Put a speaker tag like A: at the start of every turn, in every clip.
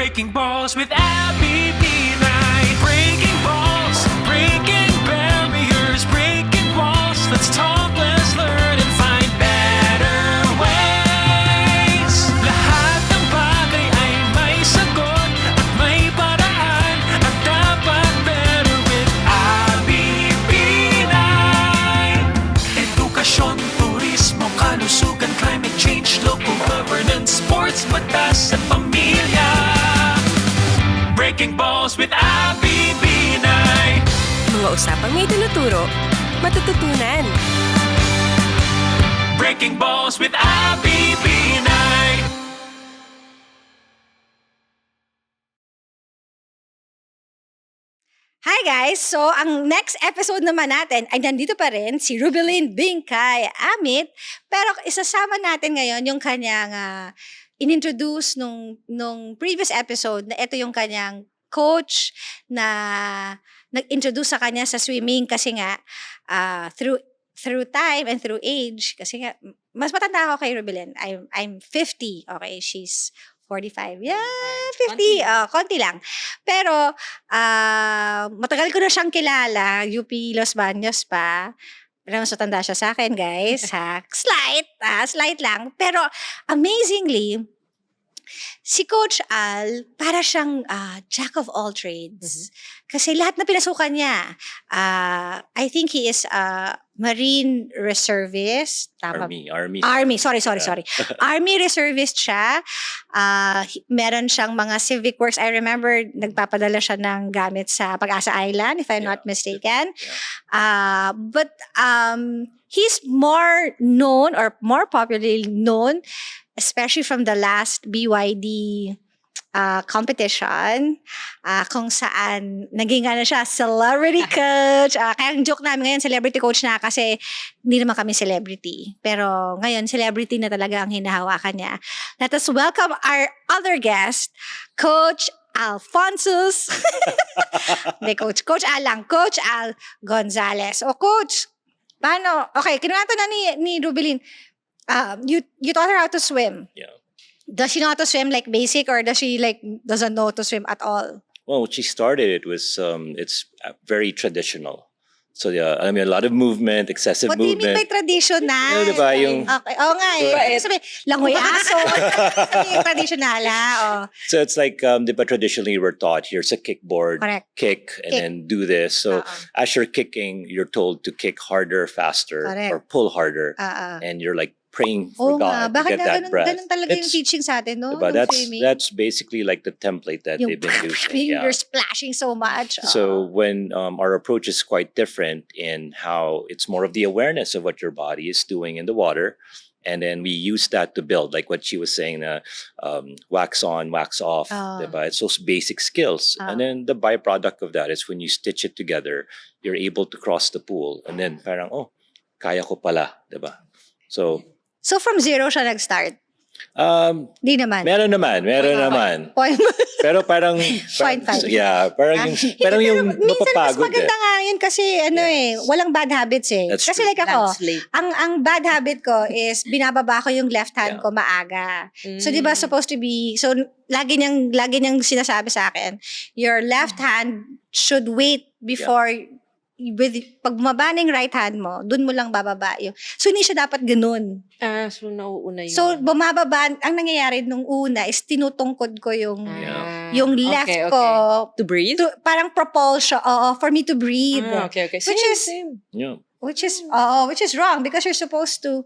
A: Breaking Balls with Abby Pinay. Breaking balls, breaking barriers, breaking walls. Let's talk, let's learn, and find better ways. Lahat ng bagay ay may sagot at may paraan, at dapat better with Abby Pinay. Edukasyon, turismo, kalusugan, climate change, local governance, sports, batas at pamilya. Breaking Balls with Abby Binay.
B: Mga usapang may tinuturo, matututunan.
A: Breaking Balls with Abby Binay.
C: Hi guys! So, ang next episode naman natin ay nandito pa rin si Rubilin Bingkay Amit. Pero isasama natin ngayon yung kanyang inintroduce nung previous episode na ito yung kanyang coach na nag-introduce sa kanya sa swimming kasi nga through time and through age, kasi nga mas matanda ako kay Rubilin. I'm 50. Okay, she's 45. Yeah, 50. Konti lang. Pero, matagal ko na siyang kilala. UP Los Baños pa. Pero mas matanda siya sa akin, guys. Slight lang. Pero, amazingly, si Coach Al, para siyang jack of all trades. Kasi lahat na pinasukan niya. I think he is a Marine Reservist. Tama? Army. Sorry. Army Reservist siya. Meron siyang mga civic works. I remember, nagpapadala siya ng gamit sa Pag-asa Island, if I'm not mistaken. But he's more known or more popularly known, especially from the last BYD competition, kung saan naging siya, celebrity coach. Kaya ang joke namin ngayon, celebrity coach na kasi hindi naman kami celebrity. Pero ngayon, celebrity na talaga ang hinahawakan niya. Let us welcome our other guest, Coach Alphonsus. Hindi, Coach Al lang. Coach Al Gonzalez. O Coach, paano? Okay, kinuwento na ni Rubilin. You taught her how to swim.
D: Yeah.
C: Does she know how to swim like basic, or does she doesn't know to swim at all?
D: Well, when she started, it was it's very traditional. So I mean, a lot of movement, excessive
C: What do you
D: movement.
C: mean by traditional?
D: Diba, yung-
C: Okay. Oo nga eh. Sabi, langoy aso. Sabi yung traditional
D: So it's like diba, traditionally we're taught, here's a kickboard,
C: Correct.
D: kick, and
C: Kick.
D: then do this. So
C: Uh-uh.
D: as you're kicking, you're told to kick harder, faster,
C: Correct.
D: or pull harder, and you're like praying for
C: Oo nga.
D: God to
C: Bakit
D: get
C: nga
D: that breath.
C: ganun talaga yung
D: It's-
C: teaching sa atin, no?
D: diba,
C: Nung
D: that's
C: swimming.
D: that's basically like the template that
C: Yung
D: they've been using. Yeah.
C: you're splashing so much.
D: So when our approach is quite different in how it's more of the awareness of what your body is doing in the water, and then we use that to build, like what she was saying, wax on, wax off. Diba? It's those basic skills, and then the byproduct of that is when you stitch it together, you're able to cross the pool, and then parang kaya ko pala, diba?
C: So from zero siya nag-start? Di naman.
D: Meron naman.
C: Point.
D: Pero parang,
C: 0.5.
D: yeah, parang yung
C: Minsan mas
D: mapapagod
C: maganda nga yun kasi walang bad habits eh.
D: That's
C: Kasi
D: true.
C: like ako,
B: Translate.
C: ang bad habit ko is binababa ko yung left hand
D: Yeah.
C: ko maaga. So di ba supposed to be, so lagi niyang sinasabi sa akin, your left hand should wait before pag bumaba ng right hand mo, dun mo lang bababa yung. So hindi siya dapat ganun.
B: So nauuna yun.
C: So bumababa, ang nangyayari nung una is tinutungkod ko yung yung left
B: okay.
C: ko
B: To breathe?
C: parang propulsion, for me to breathe.
B: Okay.
C: Which
D: Yeah.
C: which is wrong because you're supposed to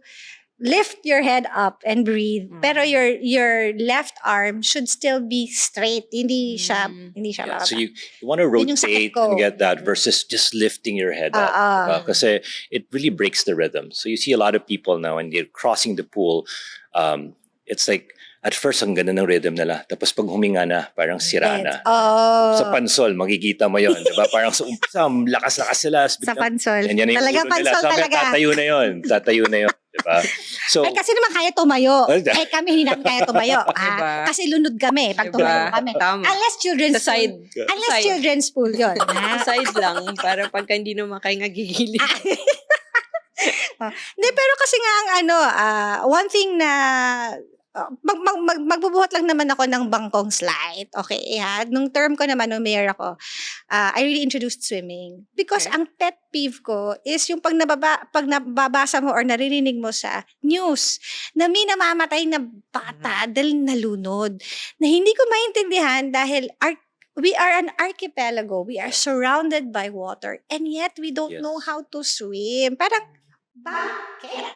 C: lift your head up and breathe. Pero your left arm should still be straight. Hindi siya
D: Yeah,
C: bababa.
D: so you want to
C: Yun yung sakit
D: rotate
C: ko.
D: and get that versus just lifting your head up. Because it really breaks the rhythm. So you see a lot of people now when they're crossing the pool, it's like at first ang ganda ng rhythm nila. Tapos pag huminga na, parang sira na. Sa pansol, makikita mo yon, di ba? Parang sa umpisa, lakas-lakas sila.
C: Sa pansol.
D: Yan yung
C: Talaga
D: ulo nila.
C: pansol
D: Sabi,
C: talaga.
D: Tatayo na yun. Di ba? So,
C: Kasi naman kaya tumayo.
D: Diba?
C: Kami hindi namin kaya tumayo.
B: Diba?
C: Kasi lunod kami pag
B: Diba?
C: tumayo kami.
B: Tama.
C: Unless children's
B: Sa side.
C: pool. Unless
B: Side.
C: children's pool yun.
B: Sa side lang, para pagka hindi naman kayo nagigilid.
C: Hindi, pero kasi nga ang one thing na magbubuhat lang naman ako ng bangkong slight. Okay, ha? Nung term ko naman, nung mayor ako, I really introduced swimming. Because
B: Okay.
C: ang pet peeve ko is yung pag nababasa mo or naririnig mo sa news na may namamatay na bata dahil nalunod. Na hindi ko maintindihan dahil we are an archipelago. We are surrounded by water. And yet, we don't
D: Yes.
C: know how to swim. Parang, bakit?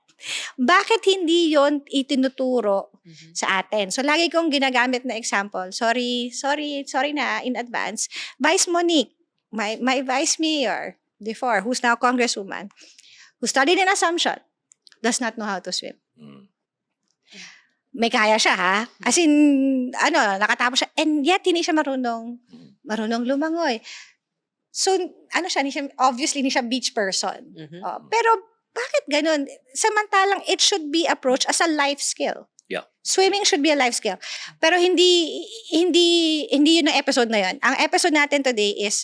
C: Bakit hindi yon itinuturo sa atin? So, lagi kong ginagamit na example. Sorry na in advance. Vice Monique, my vice mayor before, who's now congresswoman, who studied in Assumption, does not know how to swim.
D: Mm.
C: May kaya siya, ha? As in, nakatapos siya. And yet, hindi siya marunong lumangoy. So, obviously, hindi siya beach person. Pero, bakit ganun? Samantalang, it should be approached as a life skill.
D: Yeah.
C: Swimming should be a life skill. Pero hindi yun ang episode na yun. Ang episode natin today is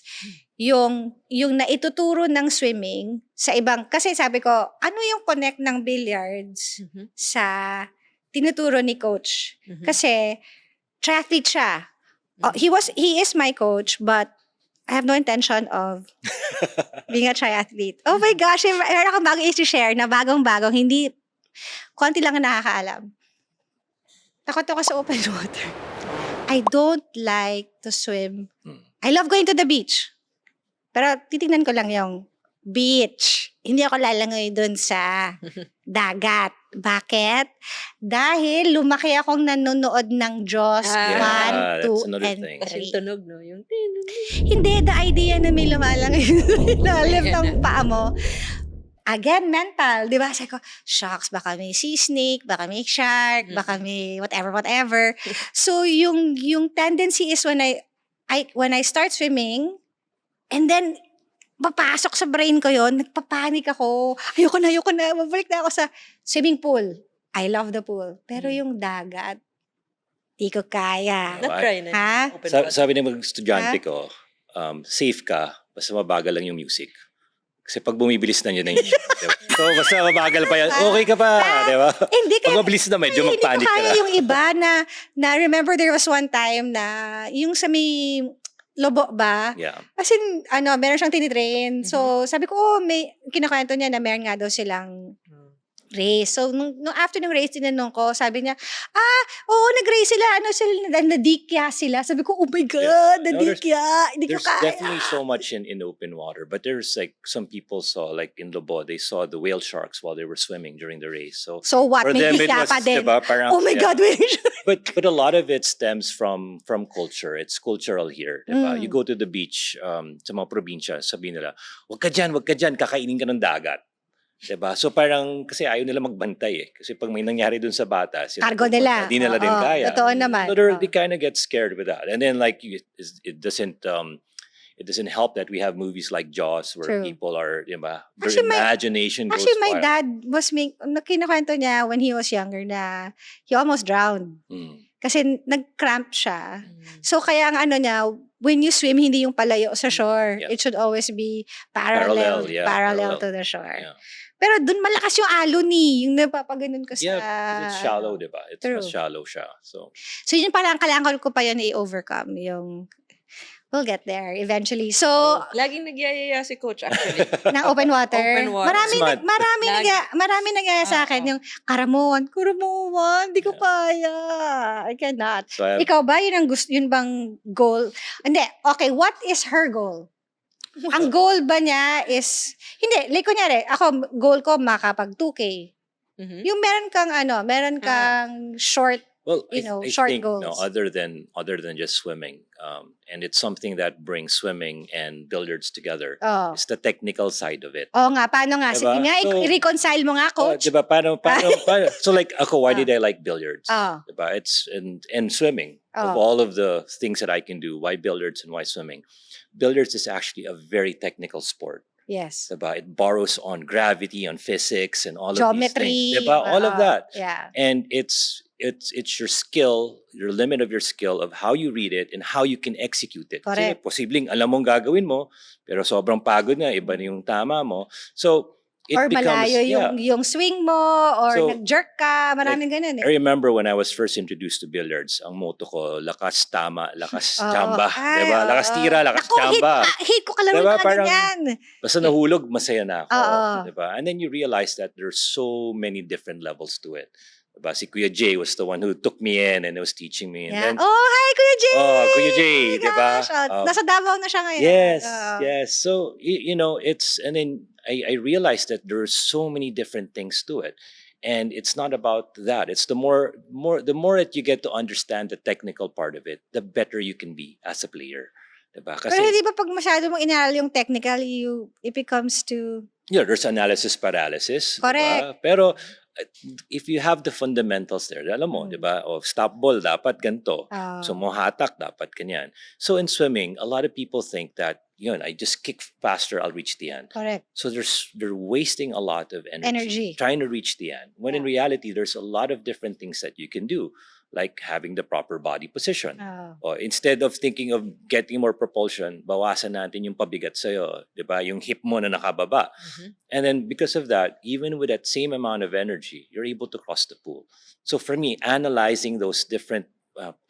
C: yung naituturo ng swimming sa ibang, kasi sabi ko, ano yung connect ng billiards sa tinuturo ni coach? Kasi triathlete siya. He is my coach, but I have no intention of being a triathlete. Oh my gosh, meron akong bagong i-share na bagong-bagong, hindi, konti lang ang nakakaalam. Takot ako sa open water. I don't like to swim. I love going to the beach. Pero titingnan ko lang yung beach. Hindi ako lalangoy dun sa dagat. Bakit? Dahil lumaki akong nanonood ng Jaws
B: Ah.
C: 1,
D: Yeah, that's
C: 2,
D: another
C: and
D: thing.
B: Kasi yung
C: 3.
B: tunog, no? Yung
C: Hindi, the idea na may lumalangoy sa ilalim ng paa mo. Again, mental. Di ba? Sabi ko, shucks, baka may sea snake, baka may shark, baka may whatever. So, yung tendency is when I start swimming, and then, papasok sa brain ko yon, nagpapanik ako. Ayoko na, mabalik na ako sa swimming pool. I love the pool. Pero yung dagat, di ko kaya.
B: Na-try na.
C: Ha?
B: Open water.
D: Sabi ng mga estudyante ko, safe ka, basta mabagal lang yung music. Kasi pag bumibilis na yun na yun. Diba? So, basta mabagal pa yan, okay ka pa, di ba?
C: Hindi
D: Pag
C: kaya,
D: mabilis na, medyo
C: hindi ko
D: magpanik ka
C: kaya
D: na.
C: yung iba na remember there was one time na yung sa may Lobo ba?
D: Yeah.
C: As in, meron siyang tinitrain. So, sabi ko, may kinakwento niya na meron nga daw silang race. So, nung after ng race, tinanong ko, sabi niya, oo, nag-race sila, nadikya sila. Sabi ko, oh my God,
D: Yeah. No,
C: nadikya. Hindi ko
D: There's
C: kaya.
D: definitely so much in open water, but there's like some people saw, like in Lobo, they saw the whale sharks while they were swimming during the race. So
C: So what?
D: for
C: May
D: them it
C: dikya
D: was,
C: pa din.
D: diba, parang,
C: Oh my
D: yeah.
C: God, wait.
D: But a lot of it stems from culture. It's cultural here, diba? You go to the beach sa mga probinsya, sabihin nila, wag ka dyan, kakainin ka ng dagat. Diba? So parang, kasi ayaw nila magbantay eh. Kasi pag may nangyari dun sa bata, sila
C: Cargo nila.
D: Di nila din
C: Oo,
D: kaya.
C: totoo naman.
D: So they kind of get scared with that. And then like, it doesn't help that we have movies like Jaws where
C: True.
D: people are, diba? Their
C: Actually,
D: imagination goes
C: Actually, my
D: wild.
C: dad was kinakwento niya when he was younger na he almost drowned.
D: Mm.
C: Kasi nag-cramp siya. So, kaya ang niya, when you swim, hindi yung palayo sa shore.
D: Yeah.
C: It should always be parallel
D: Parallel.
C: to the shore.
D: Yeah.
C: Pero dun malakas yung alo yung napapaganon ka sa...
D: Yeah, because it's shallow, diba? It's
C: True.
D: mas shallow siya. So,
C: So, yun parang kailangan ko pa yun i-overcome. We'll get there eventually. So,
B: Laging nagyayaya si coach actually.
C: ng open water.
B: Open water.
D: Smart.
C: Marami nagaya sa akin yung Karamon, di ko kaya. I cannot.
D: so I have,
C: Ikaw ba, yun bang goal? Hindi, okay, what is her goal? Ang goal ba niya is, hindi, like kunyari, ako, goal ko makapag 2K. Yung meron kang short,
D: well, I
C: short
D: think
C: goals.
D: other than just swimming, and it's something that brings swimming and billiards together.
C: oh.
D: It's the technical side of it.
C: Oo nga, paano nga? Sige
D: Diba?
C: nga,
D: So,
C: i-reconcile mo nga, coach.
D: Diba? Paano? So like ako, why did I like billiards?
C: Oh.
D: Diba? It's and swimming. Of
C: Oh.
D: all of the things that I can do, why billiards and why swimming? Billiards is actually a very technical sport.
C: Yes.
D: Diba? It borrows on gravity, on physics, and all
C: Geometry.
D: of these things. Diba? All of that.
C: Yeah.
D: And it's your skill, your limit of your skill of how you read it and how you can execute it. Kasi
C: Correct.
D: posibleng alam mong gagawin mo, pero sobrang pagod na, iba na yung tama mo. So, it
C: Or
D: becomes,
C: malayo
D: yeah.
C: yung swing mo, or
D: So,
C: nag-jerk ka, maraming ganun
D: I remember when I was first introduced to billiards, ang motto ko, lakas tama, lakas
C: Oo.
D: chamba.
C: Ay,
D: Diba? Lakas
C: oo.
D: tira, lakas
C: Naku,
D: chamba.
C: hate ko kalaro
D: Diba?
C: mga
D: Parang-
C: ganyan.
D: Basta nahulog, masaya na ako.
C: Oo.
D: Diba? And then you realize that there's so many different levels to it. Diba? Si Kuya Jay was the one who took me in and was teaching me. And
C: Yeah.
D: then,
C: Oh, hi, Kuya Jay!
D: Oh, Kuya Jay,
C: Oh my
D: diba?
C: gosh, nasa Davao na siya ngayon.
D: yes,
C: Oo.
D: yes. So, you know, and then I realized that there's so many different things to it. And it's not about that. It's the more that you get to understand the technical part of it, the better you can be as a player. Diba?
C: Pero hindi ba pag masyado mong inaral yung technical, it becomes to...
D: yeah, there's analysis paralysis.
C: Correct.
D: Diba? Pero if you have the fundamentals there, alam mo,
C: Mm.
D: diba? O stop ball, dapat ganito. So mo hatak, dapat kanyan. So in swimming, a lot of people think that, yun, I just kick faster, I'll reach the end.
C: correct.
D: So they're wasting a lot of energy,
C: Energy.
D: trying to reach the end. When in
C: Yeah.
D: reality, there's a lot of different things that you can do, like having the proper body position.
C: Oo.
D: Or instead of thinking of getting more propulsion, bawasan natin yung pabigat sa'yo, di ba? Yung hip mo na nakababa.
C: Mm-hmm.
D: And then because of that, even with that same amount of energy, you're able to cross the pool. So for me, analyzing those different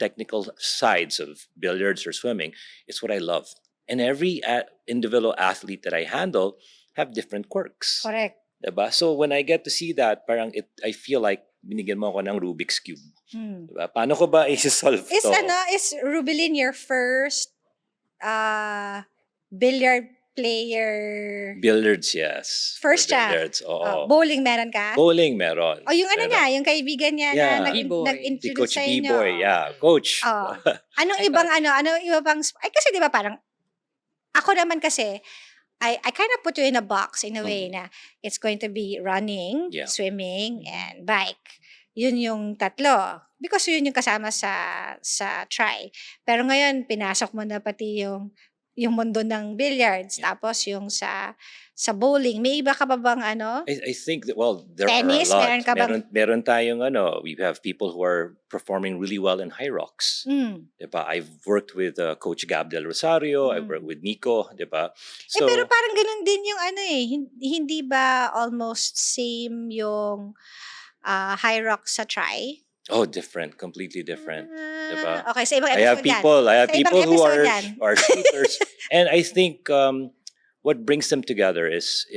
D: technical sides of billiards or swimming is what I love. And every individual athlete that I handle have different quirks.
C: Correct.
D: Diba? So when I get to see that, parang I feel like binigyan mo ako ng Rubik's Cube.
C: Hmm.
D: Diba? Paano ko ba i-solve
C: Is
D: to?
C: is Rubilin your first billiard player?
D: Billiards, yes.
C: First
D: For
C: siya?
D: billiards, oo.
C: Bowling meron ka?
D: Bowling meron.
C: O yung ano
D: Meron.
C: niya, yung kaibigan niya
D: Yeah.
C: na
B: B-boy.
D: Si
C: nag-introduce
D: Coach
C: sa inyo.
D: B-Boy, yeah. Coach.
C: Oo. Anong ibang ay kasi di ba parang, ako naman kasi, I kind of put you in a box in a way na it's going to be running,
D: Yeah.
C: swimming, and bike. Yun yung tatlo. Because yun yung kasama sa try. Pero ngayon, pinasok mo na pati yung mundo ng billiards, tapos yung sa bowling. May iba ka pa bang ano?
D: I think that, well, there
C: Tennis,
D: are a lot.
C: meron ka bang-
D: Meron tayong we have people who are performing really well in high rocks.
C: Mm.
D: Diba? I've worked with Coach Gab Del Rosario, I've worked with Nico, diba? So,
C: pero parang ganun din yung hindi ba almost same yung high rock sa try?
D: different, completely different. Diba?
C: Okay, sa ibang
D: I have
C: episode yan.
D: people
C: Sa ibang
D: who
C: episode yan.
D: are shooters. And I think what brings them together is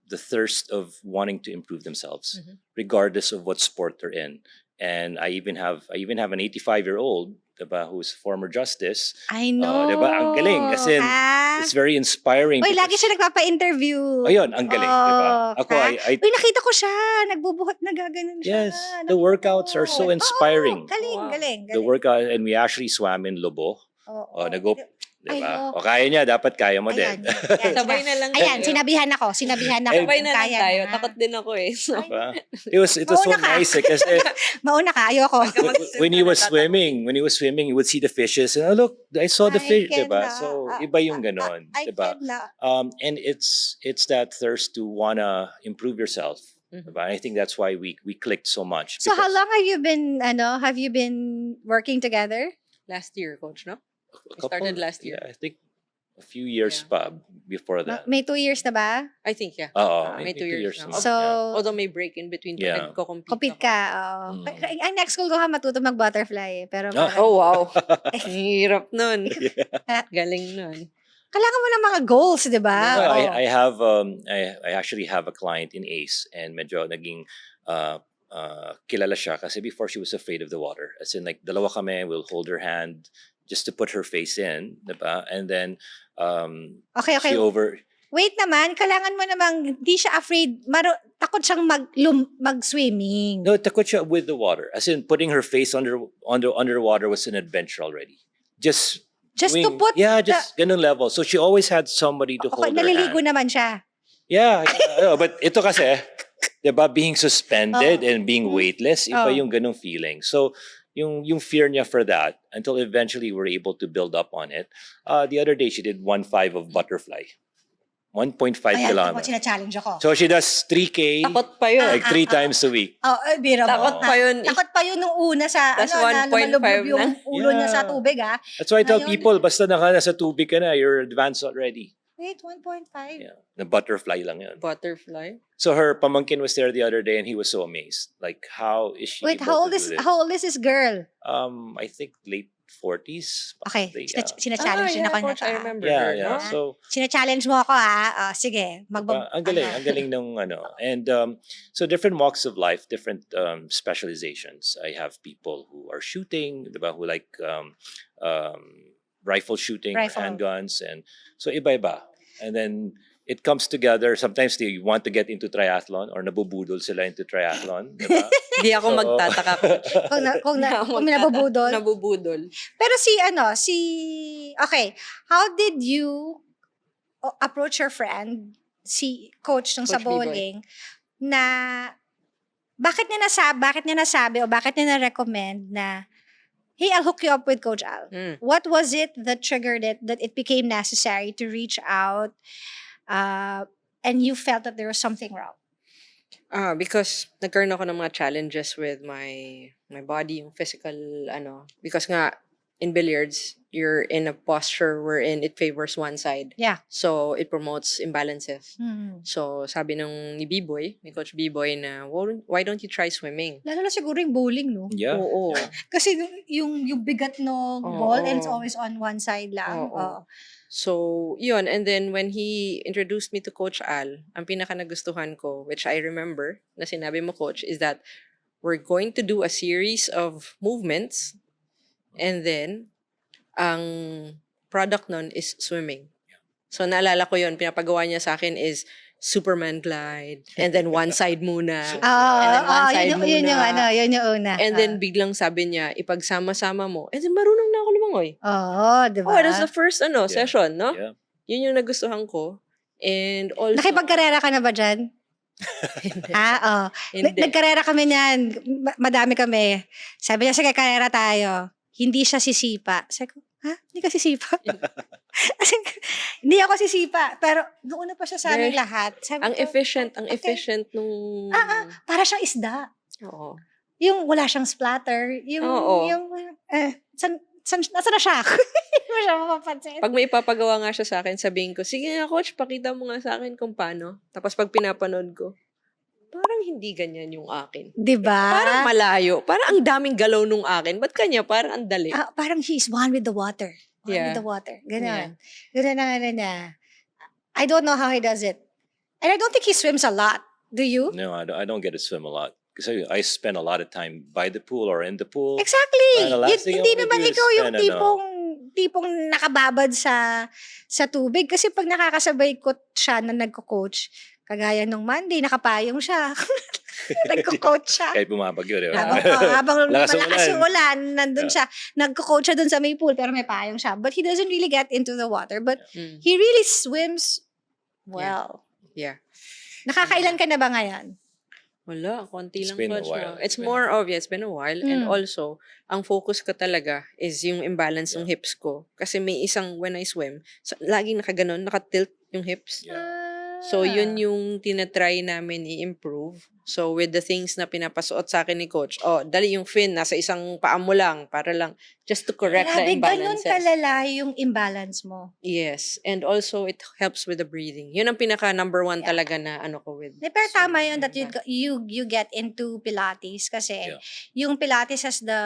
D: the thirst of wanting to improve themselves, regardless of what sport they're in. And I even have an 85-year-old, diba, who's former justice.
C: I know.
D: Diba? Ang galing. Kasi it's very inspiring.
C: Uy, lagi
D: because-
C: siya nagpapa-interview.
D: Ayun, ang galing, diba? Ako, I
C: Uy, nakita ko siya. Nagbubuhat na gaganon siya.
D: Yes, the workouts are so inspiring.
C: Oo, galing,
B: Wow.
C: galing.
D: the workout, and we actually swam in Lobo.
C: Oo.
D: Nag-go,
C: Ay,
D: diba?
C: oo.
D: O kaya niya, dapat kaya mo
C: Ayan,
D: din.
C: yan.
B: Sabay na lang
C: Ayan,
B: tayo.
C: sinabihan ako. Sinabihan ako.
B: Sabay na lang
C: Kaya
B: tayo.
C: na.
B: Takot din ako eh. So,
D: Diba? It was so
C: Mauna ka.
D: nice kasi
C: Mauna ka, ayoko.
D: when he was swimming, you would see the fishes and look, I saw the
C: I
D: fish,
C: cannot.
D: diba? So iba yung ganon,
C: I
D: diba?
C: cannot.
D: And it's that thirst to wanna improve yourself. Diba? I think that's why we clicked so much.
C: So how
D: because
C: long have you been working together?
B: last year, coach, no?
D: a
B: We started last year.
D: Yeah, I think a few years
B: Yeah.
D: pa before that.
C: May 2 years na ba?
B: I think, yeah.
D: Oo,
B: May 2 years na.
C: So,
B: Although may break in between,
D: Yeah.
B: nagko-compete
C: compete
B: ako.
C: ka. Oo. Ang next goal ko nga matuto mag-butterfly. Pero
D: Ah.
C: parang,
B: Oh, wow. Ang hirap nun. Galing nun.
C: kailangan mo ng mga goals, di ba?
D: No,
C: Oo.
D: I have I actually have a client in ACE and medyo naging kilala siya kasi before she was afraid of the water. As in like dalawa kami, we'll hold her hand just to put her face in, diba? And then
C: Okay.
D: she
C: Wait naman, kailangan mo namang hindi siya afraid. Takot siyang mag-swimming.
D: no, takot siya with the water. As in putting her face underwater was an adventure already. Just
C: Just to
D: doing-
C: put
D: just ganun level. So she always had somebody to
C: Okay,
D: hold her
C: naliligo
D: hand.
C: naman siya.
D: Yeah, but ito kasi, 'di ba, being suspended
C: Oh.
D: and being weightless, iba
C: Oh.
D: yung ganung feeling. So, yung fear niya for that until eventually we're able to build up on it. The other day she did 1.5 of butterfly. 1.5
C: Ayan, ako,
D: kilometers.
C: sina-challenge ako.
D: So she does 3K
B: Takot pa yun.
D: like 3 times a week.
C: Bira mo.
B: Takot pa yun.
C: Takot pa yun nung una sa,
B: Tas
C: na
B: 1.5
C: lumalublob yung
B: na.
C: ulo niya sa
D: Yeah.
C: tubig,
D: That's why I tell
C: Ngayon-
D: people, basta nasa tubig ka na, you're advanced already.
C: Wait, 1.5?
D: Yeah. The butterfly lang yun.
E: Butterfly.
D: So her pamangkin was there the other day and he was so amazed. Like, how is she
C: Wait,
D: able to do this?
C: how old is this girl?
D: I think late 40s.
C: Okay,
D: possibly,
C: sina-challenge din ako
E: Coach,
C: na.
E: I remember
D: Yeah,
E: her,
D: yeah.
E: no?
D: So,
C: Sina-challenge mo ako ha. Sige,
D: ang galing nung ano. And so different walks of life, different specializations. I have people who are shooting, diba, who like rifle shooting, or
C: Rifle.
D: handguns, and so iba-iba. And then it comes together. Sometimes they want to get into triathlon or nabubudol sila into triathlon, diba?
E: Hindi ako
D: So-
E: magtataka, Coach.
C: kung
E: Hindi ako
C: may nabubudol.
E: Nabubudol.
C: Pero okay, how did you approach your friend, si coach nung sa
E: Coach B-Boy.
C: bowling, na bakit niya nasabi o bakit niya na-recommend na, hey, I'll hook you up with Coach Al? What was it that triggered it, that it became necessary to reach out, and you felt that there was something wrong?
E: Because nagkaroon ako ng mga challenges with my body, yung physical, because nga, in billiards, you're in a posture wherein it favors one side.
C: Yeah.
E: So, it promotes imbalances. So, sabi ni B-Boy, ni Coach B-Boy na, why don't you try swimming?
C: Lalo na siguro yung bowling, no?
D: Yeah.
E: Oo.
C: Kasi yung bigat ng
E: Oo.
C: ball and it's always on one side lang.
E: Oo.
C: Oo.
E: So, yun. And then, when he introduced me to Coach Al, ang pinaka nagustuhan ko, which I remember, na sinabi mo, Coach, is that we're going to do a series of movements and then, ang product nun is swimming. So, naalala ko yun, pinapagawa niya sa akin is Superman glide, and then one side muna. And then one side
C: yun yung
E: muna.
C: yun yung una.
E: And then, biglang sabi niya, ipagsama-sama mo, and then marunong na ako lumangoy.
C: di ba?
E: Oh, that's the first session, no?
D: Yeah.
E: Yun yung nagustuhan ko. And also...
C: Nakipagkarera ka na ba dyan? Oo.
E: Hindi.
C: Nagkarera kami niyan. Madami kami. Sabi niya, sige, karera tayo. Hindi siya sisipa. Sabi ko, ha? Hindi ka sisipa? As in, hindi ako sisipa. Pero noon na pa siya sa aming
E: Very-
C: lahat. Sabi
E: Ang
C: ko,
E: efficient nung...
C: para siyang isda.
E: Oo.
C: Yung wala siyang splatter.
E: Oo.
C: Nasa na siya? Hindi mo siya mapapansin.
E: Pag may ipapagawa nga siya sa akin, sabihin ko, sige nga coach, pakita mo nga sa akin kung paano. Tapos pag pinapanood ko, parang hindi ganyan yung akin.
C: Diba?
E: Parang malayo. Parang ang daming galaw nung akin. Ba't kanya? Parang ang dali.
C: Parang he's one with the water. One
E: Yeah.
C: with the water. Ganon. Ganon ang ano niya. I don't know how he does it. And I don't think he swims a lot. Do you?
D: No, I don't get to swim a lot. Because I spend a lot of time by the pool or in the pool.
C: Exactly.
D: The last thing I
C: Hindi
D: wanna
C: naman
D: do is
C: ikaw yung
D: spend,
C: tipong nakababad sa tubig. Kasi pag nakakasabay ko siya na nagko-coach, kagaya nung Monday, nakapayong siya. Nagko-coach siya.
D: Kahit bumabagyo, di ba?
C: Habang
D: Lakas ng
C: malakas yung
D: ulan.
C: ulan, nandun siya. Nagko-coach siya dun sa may pool, pero may payong siya. But he doesn't really get into the water. But
E: Mm.
C: he really swims well.
E: Yeah.
C: Nakakailan ka na ba ngayon?
E: Wala, konti
D: It's
E: lang
D: been a
E: coach
D: while.
E: na. It's
D: It's been-
E: more of, it's been a while. And
C: Mm.
E: also, ang focus ko talaga is yung imbalance ng hips ko. Kasi may isang, when I swim, laging nakaganon, nakatilt yung hips.
D: Yeah.
E: So, yun yung tinatry namin i-improve. So, with the things na pinapasuot sa akin ni coach, dali yung fin, nasa isang paa mo lang, para lang, just to correct the
C: Grabe, ganun
E: imbalances.
C: kalala yung imbalance mo.
E: Yes. And also, it helps with the breathing. Yun ang pinaka number one
C: Yeah.
E: talaga na ano ko with.
C: Pero tama yun that
E: swimming.
C: you get into Pilates kasi
D: Yeah.
C: yung Pilates has the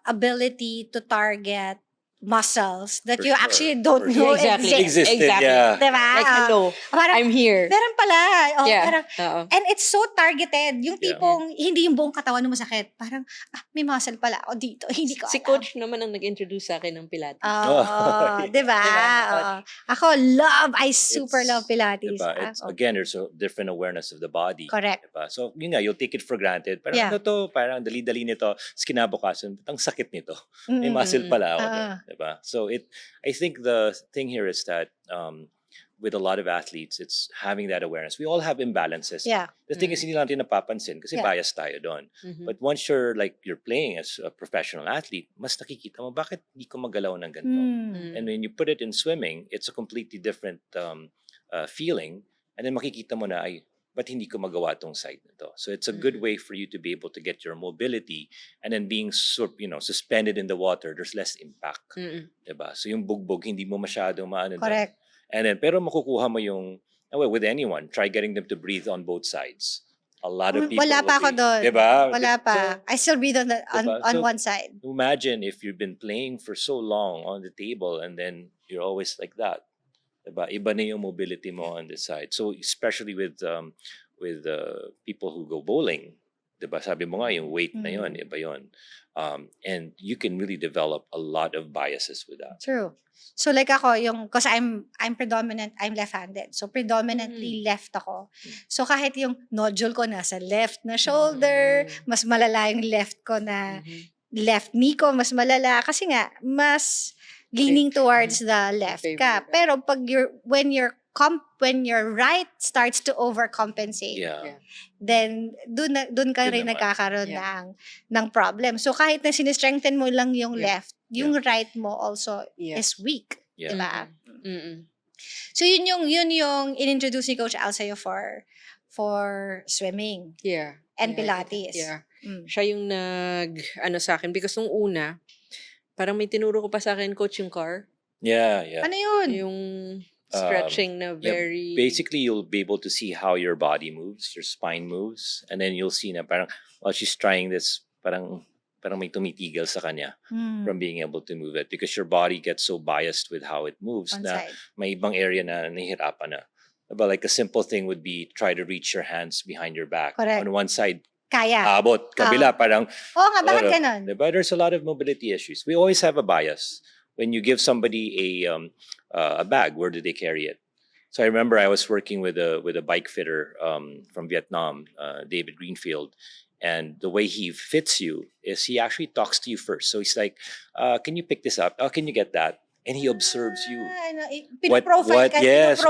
C: ability to target muscles that
D: For
C: you
D: sure.
C: actually don't
D: For
C: know
E: sure. Exactly.
C: exist.
D: Existed,
E: Exactly.
D: yeah.
C: Diba?
E: Like, hello,
C: Parang,
E: I'm here.
C: meron pala.
E: Yeah.
C: Parang,
E: Oo.
C: and it's so targeted. Yung
D: Yeah.
C: tipong, hindi yung buong katawan mo masakit. Parang, may muscle pala ako dito. Hindi ko
E: Si
C: alam.
E: coach naman ang nag-introduce sa akin ng Pilates.
C: Oo,
D: Oh.
C: diba? Oo. Ako, I super
D: It's-
C: love Pilates.
D: Diba? It's,
C: Oo.
D: again, there's a different awareness of the body.
C: Correct.
D: Diba? So, yun nga, you'll take it for granted. Parang
C: Yeah.
D: ano to, parang dali-dali nito. Tapos kinabukasan, ang sakit nito. May
C: Mm.
D: muscle pala ako.
C: Ah.
D: Diba? So, I think the thing here is that with a lot of athletes, it's having that awareness. We all have imbalances.
C: Yeah.
D: The thing is, hindi natin napapansin kasi
C: Yeah.
D: bias tayo doon.
E: Mhm.
D: But once you're playing as a professional athlete, mas nakikita mo, bakit hindi ko magalaw ng ganito?
C: Mm.
D: And when you put it in swimming, it's a completely different feeling. And then makikita mo na, ay, ba't hindi ko magawa tong side na to? So it's a good way for you to be able to get your mobility, and then being suspended in the water, there's less impact.
E: Mm-mm.
D: Diba? So yung bugbog, hindi mo masyadong maano doon.
C: Correct.
D: And then, pero makukuha mo yung, well, with anyone, try getting them to breathe on both sides. A lot of people
C: Wala pa ako
D: will be,
C: doon.
D: diba?
C: Wala pa.
D: So,
C: I still breathe on
D: diba?
C: on
D: So,
C: one side.
D: imagine if you've been playing for so long on the table and then you're always like that. Diba? Iba na yung mobility mo on this side. So especially with people who go bowling, diba? Sabi mo nga yung weight na yun, iba yun. And you can really develop a lot of biases with that.
C: True. So like ako, because I'm left-handed. So predominantly left ako. So kahit yung nodule ko nasa left na shoulder, mas malala yung left ko na left knee ko, mas malala. Kasi nga, mas leaning towards the left ka. Pero pag when your right starts to overcompensate,
D: Yeah.
C: then dun ka
D: Yun
C: rin
D: naman.
C: nagkakaroon ng problem. So kahit na sinistrengthen mo lang yung left, yung right mo also is weak.
D: Yeah.
C: Diba?
E: Mm-mm.
C: So yun yung inintroduce ni Coach Al sa'yo for swimming
E: Yeah.
C: and
E: Yeah.
C: Pilates.
E: Yeah.
C: Mm.
E: Siya yung sa akin. Because nung una, parang may tinuro ko pa sa akin, coach, yung car.
D: Yeah, yeah.
C: Ano yun?
E: Yung stretching na very...
D: Basically, you'll be able to see how your body moves, your spine moves, and then you'll see na parang, while she's trying this, parang may tumitigil sa kanya from being able to move it because your body gets so biased with how it moves
C: One
D: na
C: side.
D: may ibang area na nahihirapan na. But like a simple thing would be try to reach your hands behind your back.
C: Correct.
D: On one side,
C: Kaya.
D: abot. Kabila, parang,
C: Oo nga, bakit
D: Pero,
C: ganon?
D: diba? There's a lot of mobility issues. We always have a bias. When you give somebody a bag, where do they carry it? So I remember I was working with a bike fitter from Vietnam, David Greenfield, and the way he fits you is he actually talks to you first. So he's like, "Can you pick this up? Oh, can you get that?" And he observes you.
C: Pinoprofile ka,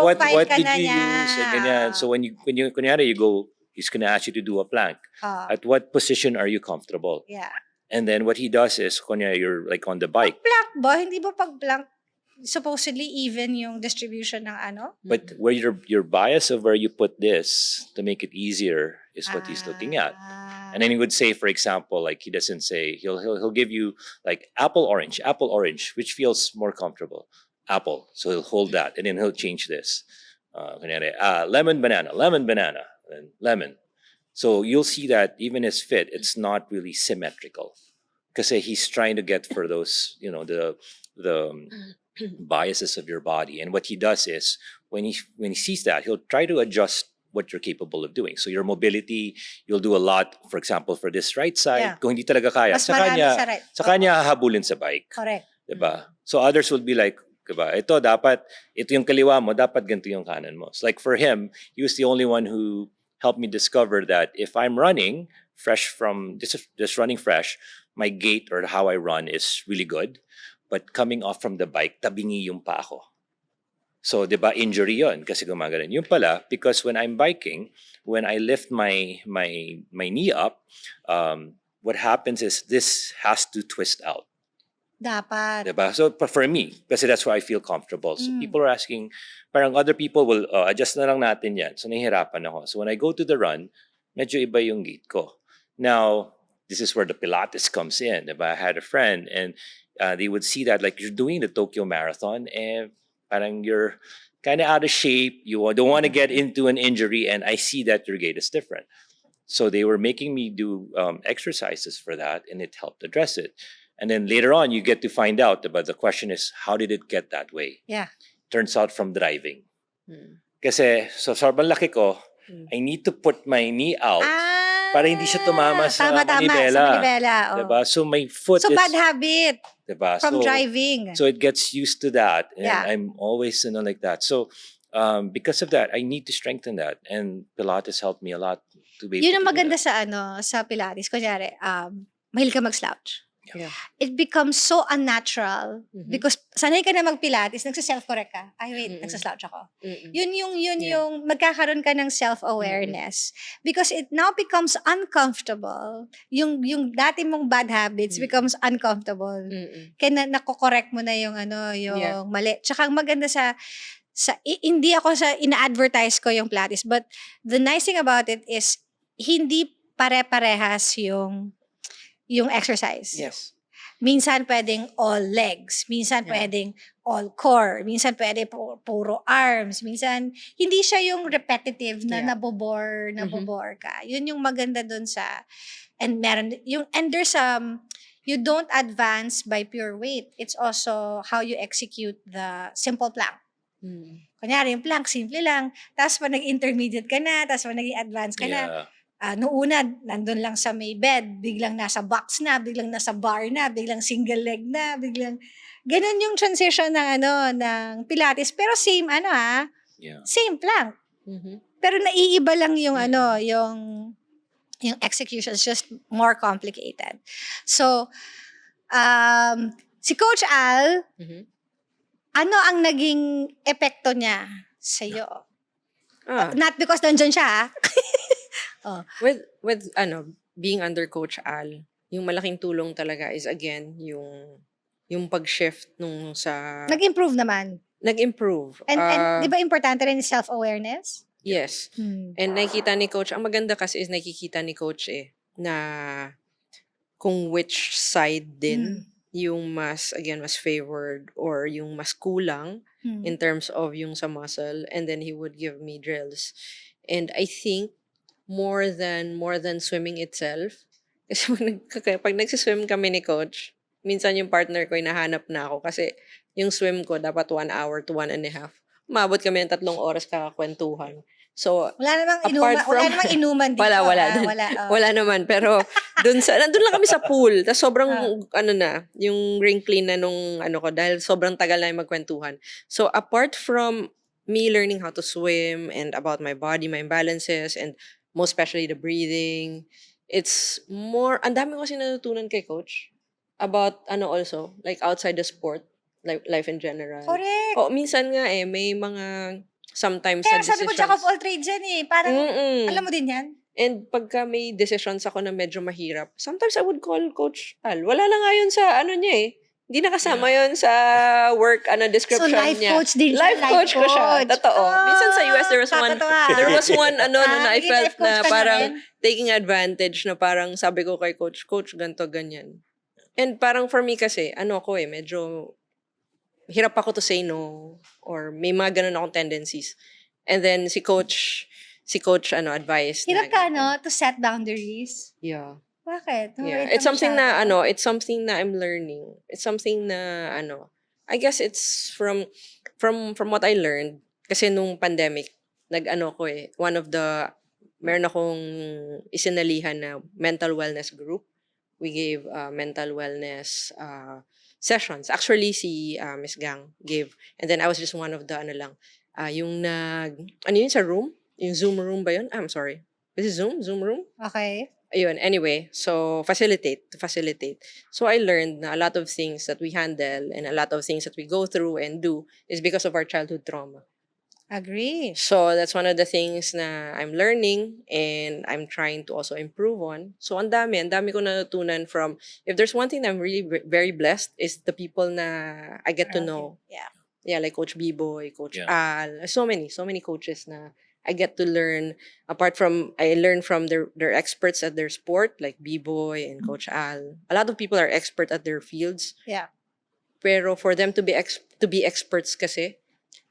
D: What
C: pinoprofile ka
D: did
C: na
D: you
C: niya.
D: use? And ganyan. So when kunyari you go, he's gonna ask you to do a plank.
C: Ah,
D: At what position are you comfortable?
C: yeah.
D: And then what he does is, kunyari you're like on the bike,
C: Plank ba? Hindi ba pag plank, supposedly even yung distribution ng ano?
D: but where your bias of where you put this to make it easier is what he's looking at.
C: Ah.
D: And then he would say, for example, like he doesn't say he'll give you like apple orange, which feels more comfortable. Apple. So he'll hold that and then he'll change this. Kunyari, lemon banana, and lemon. So you'll see that even his fit, it's not really symmetrical. Because he's trying to get for those, the biases of your body. And what he does is when he sees that, he'll try to adjust what you're capable of doing. So your mobility, you'll do a lot, for example, for this right side.
C: Yeah.
D: Kung hindi talaga kaya,
C: Mas marami sa right.
D: sa kanya hahabulin sa bike.
C: Correct.
D: Diba? So others will be like, diba, ito yung kaliwa mo, dapat ganito yung kanan mo. So like for him, he was the only one who helped me discover that if I'm running fresh from, just running fresh, my gait or how I run is really good. But coming off from the bike, tabingi yung pa ako. So, di ba, injury yon kasi gumaganon. Yung pala, because when I'm biking, when I lift my knee up, what happens is this has to twist out.
C: Dapat.
D: Diba? So for me, kasi that's where I feel comfortable. So
C: Mm.
D: people are asking, parang other people will adjust na lang natin yan. So nahihirapan ako. So when I go to the run, medyo iba yung gait ko. Now, this is where the Pilates comes in. Diba? I had a friend and they would see that like you're doing the Tokyo Marathon and parang you're kind of out of shape. You don't want to get into an injury and I see that your gait is different. So they were making me do exercises for that and it helped address it. And then later on, you get to find out about the question is, how did it get that way?
C: Yeah.
D: Turns out from driving.
E: Mm.
D: Kasi, so sobrang laki ko, I need to put my knee out para hindi siya tumama sa manibela.
C: Sa manibela. Oh.
D: Diba? So my foot
C: So
D: is...
C: bad habit
D: diba?
C: from
D: So-
C: driving.
D: So it gets used to that. And
C: Yeah.
D: I'm always like that. So because of that, I need to strengthen that. And Pilates helped me a lot to be able
C: Yun ang
D: to do
C: maganda
D: that.
C: sa Pilates. Kunyari, mahilig ka mag-slouch.
E: Yeah.
C: It becomes so unnatural
E: Mhm.
C: because sanay ka na mag-Pilates, nagsa-self-correct ka. Ay, wait,
E: Mm-mm.
C: nagsa-slouch ako.
E: Mm-mm.
C: Yun
E: Yeah.
C: yung magkakaroon ka ng self-awareness. Because it now becomes uncomfortable. Yung dati mong bad habits becomes uncomfortable.
E: Mm-mm.
C: Kaya nako-correct mo na yung
E: Yeah.
C: mali. Tsaka ang maganda hindi ako ina-advertise ko yung Pilates, but the nice thing about it is hindi pare-parehas yung exercise.
E: Yes.
C: Minsan pwedeng all legs, minsan
E: Yeah.
C: pwedeng all core, minsan pwede puro arms, minsan hindi siya yung repetitive na
E: Yeah.
C: nabobore ka. Yun yung maganda dun sa, and meron yung, and there's you don't advance by pure weight. It's also how you execute the simple plank.
E: Mm.
C: Kunyari, yung plank, simple lang. Tapos pag nag-intermediate ka na, tapos pag nag-advance ka na,
D: Yeah.
C: noong una, nandun lang sa may bed, biglang nasa box na, biglang nasa bar na, biglang single leg na, biglang, ganun yung transition ng ng Pilates. Pero same,
D: Yeah.
C: same plank.
E: Mhm.
C: Pero naiiba lang yung
E: Mm.
C: yung execution is just more complicated. So, si Coach Al,
E: Mhm.
C: ano ang naging epekto niya sa'yo?
E: Ah,
C: Not because nandyan siya,
E: with being under Coach Al, yung malaking tulong talaga is again yung pag-shift nung sa
C: nag-improve naman.
E: nag-improve.
C: And di ba importante rin yung self-awareness?
E: Yes. And nakikita ni Coach, ang maganda kasi is nakikita ni Coach na kung which side din yung mas favored or yung mas kulang in terms of yung sa muscle, and then he would give me drills. And I think more than swimming itself, kasi pag nagsiswim kami ni Coach, minsan yung partner ko hinahanap na ako kasi yung swim ko dapat 1 hour to 1.5. Umabot kami ng 3 oras kakakwentuhan. So,
C: Wala namang
E: apart
C: wala namang inuman dito.
E: wala
C: Wala.
E: wala naman, pero nandun lang kami sa pool. Tapos sobrang yung wrinkly na nung ko dahil sobrang tagal na yung magkwentuhan. So apart from me learning how to swim and about my body, my imbalances, and most especially the breathing, it's more, ang dami ko kasi natutunan kay Coach about also, like outside the sport, like life in general.
C: Correct.
E: O, minsan nga may mga sometimes
C: Kaya
E: sa
C: sabi ko,
E: decisions.
C: jack of all trades yan Parang,
E: Mm-mm.
C: alam mo din yan?
E: And pagka may decisions ako na medyo mahirap, sometimes I would call Coach Al. Wala na nga yun sa niya Hindi nakasama yun sa work description
C: So, life
E: niya.
C: coach din siya.
E: Life coach ko siya. Totoo. Minsan sa US, there was one na I
C: naging
E: felt
C: life coach
E: na
C: ka na
E: parang
C: rin?
E: taking advantage na parang sabi ko kay Coach, ganto ganyan. And parang for me kasi, medyo hirap ako to say no, or may mga ganun akong tendencies. And then si coach advice
C: Hirap ka, to set boundaries.
E: Yeah.
C: Bakit?
E: Yeah.
C: Wait
E: It's
C: lang
E: something na
C: masyado.
E: it's something na I'm learning. It's something na I guess it's from what I learned kasi nung pandemic, one of the meron akong isinalihan na mental wellness group. We gave mental wellness sessions. Actually, si Miss Gang gave. And then I was just one of the yung yun sa room? Yung Zoom room ba yun? I'm sorry. Is it Zoom? Zoom room?
C: Okay.
E: Ayun, anyway, so to facilitate. So I learned na a lot of things that we handle and a lot of things that we go through and do is because of our childhood trauma.
C: Agree.
E: So that's one of the things na I'm learning and I'm trying to also improve on. So ang dami ko natutunan from, if there's one thing that I'm really very blessed is the people na I get to know.
C: Yeah.
E: Yeah, like Coach B-Boy, Coach
D: Yeah.
E: Al, so many coaches na I get to learn. I learn from their experts at their sport, like B-Boy and Coach Al. A lot of people are expert at their fields.
C: Yeah.
E: Pero for them to be experts kasi,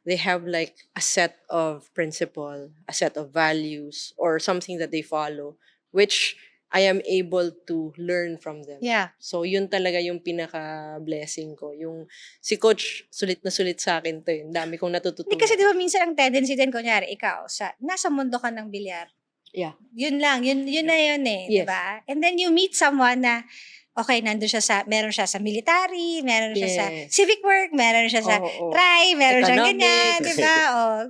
E: they have like a set of principle, a set of values, or something that they follow, which I am able to learn from them.
C: Yeah.
E: So, yun talaga yung pinaka-blessing ko. Yung si Coach, sulit na sulit sa akin to. Yung dami kong natututunan.
C: Hindi kasi di ba minsan ang tendency din, kunyari, ikaw, nasa mundo ka ng bilyar.
E: Yeah.
C: Yun lang, yun na yun di
E: Yes.
C: ba? And then you meet someone na, okay, nandun siya meron siya sa military, meron siya sa
E: Yes.
C: civic work, meron siya sa
E: Oo.
C: try, meron siya ganyan,
E: Economics.
C: di ba?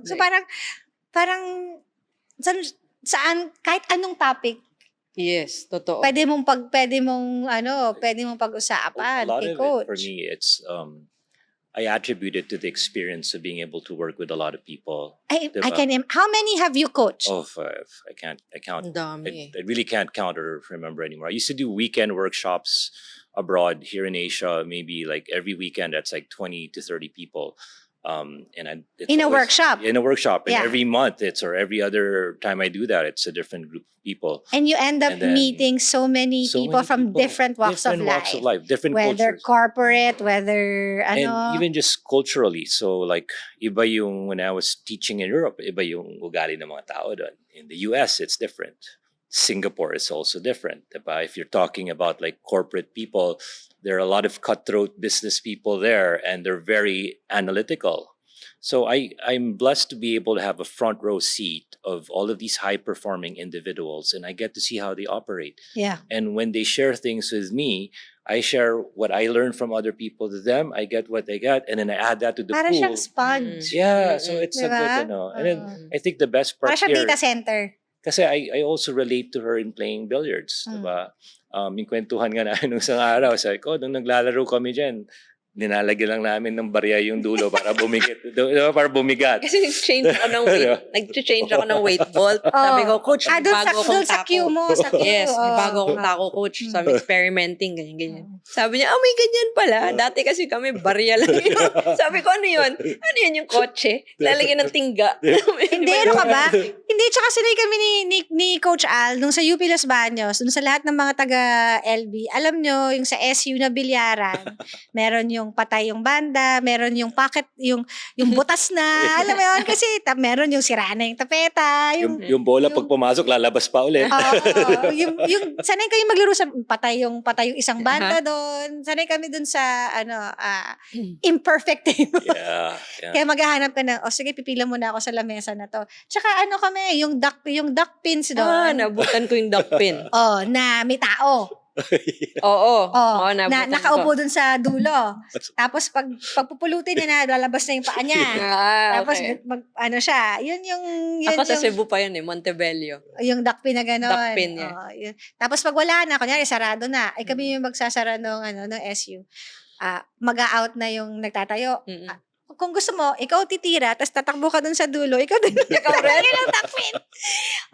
C: So
E: Like-
C: parang, saan, kahit anong topic,
E: Yes, totoo.
C: pwede mong pag-usapan
D: A lot
C: kay
D: of
C: coach.
D: it for me, it's I attribute it to the experience of being able to work with a lot of people.
C: I
D: Diba?
C: how many have you coached?
D: Oh, I can't count.
E: Ang dami.
D: I really can't count or remember anymore. I used to do weekend workshops abroad here in Asia, maybe like every weekend. That's like 20 to 30 people.
C: In a workshop.
D: In a workshop, and
C: Yeah.
D: every month or every other time I do that, it's a different group of people.
C: And you end up
D: And then-
C: meeting so many
D: So
C: people
D: many
C: from
D: people,
C: different walks of life.
D: different
C: Whether
D: cultures.
C: corporate, whether
D: And
C: ano.
D: even just culturally. So like, iba yung, when I was teaching in Europe, iba yung ugali ng mga tao doon. In the US, it's different. Singapore is also different. Diba? If you're talking about like corporate people, there are a lot of cutthroat business people there, and they're very analytical. So I'm blessed to be able to have a front row seat of all of these high performing individuals, and I get to see how they operate.
C: Yeah.
D: And when they share things with me, I share what I learned from other people to them. I get what they get, and then I add that to the
C: Para
D: pool.
C: siyang sponge.
D: Yeah, so it's a
C: Diba?
D: good, And then I think the best
C: Para
D: part
C: siyang
D: here,
C: data center.
D: kasi I also relate to her in playing billiards,
C: Mm.
D: diba? Yung kwentuhan nga na nung isang araw, sabi ko, nung naglalaro kami dyan, nilalagyan lang namin ng barya yung dulo para para bumigat.
E: Kasi nag-change ako ng weight. Nag-change ako ng weight vault. Sabi ko, Coach, may
C: doon
E: bago akong
C: sa
E: tako.
C: queue mo. Sa queue.
E: Yes, may
C: Oo.
E: bago akong tako, Coach. So, I'm experimenting, ganyan. Sabi niya, may ganyan pala. Dati kasi kami, barya lang yun. Sabi ko, ano yun? Ano yun yung kotse? Lalagyan ng tingga.
C: Hindi, ano ka ba? Hindi, tsaka sinay kami ni Coach Al, nung sa UP Los Baños, nung sa lahat ng mga taga-LB, alam nyo, yung sa SU na bilyaran, meron yung patay yung banda, meron yung pocket, yung butas na, alam mo yun, kasi meron yung sira na yung tapeta,
D: Yung bola pag pumasok, lalabas pa ulit.
C: Oo, sanay kayo maglaro sa patay yung isang banda doon. Sanay kami doon sa imperfect table.
D: Yeah.
C: Kaya maghahanap ka ng, sige, pipila muna ako sa lamesa na to. Tsaka kami, yung duck pins doon.
E: Nabutan ko yung duck pin.
C: Na may tao.
E: Oo.
C: Na
E: nabutan
C: nakaupo
E: ko.
C: dun sa dulo. Tapos pagpupulutin niya na, lalabas na yung paa niya. Tapos
E: Okay.
C: siya. Yun
E: Ako sa
C: yung,
E: Cebu pa yun Montebello.
C: yung duck pin na gano'n.
E: Duck pin, yeah.
C: Yun. Tapos pag wala na, kunyari sarado na, ay kami yung magsasara ng SU. Mag-out na yung nagtatayo.
E: Mm-mm.
C: Kung gusto mo, ikaw titira, tapos tatakbo ka dun sa dulo, ikaw din ikaw rin ang duck pin.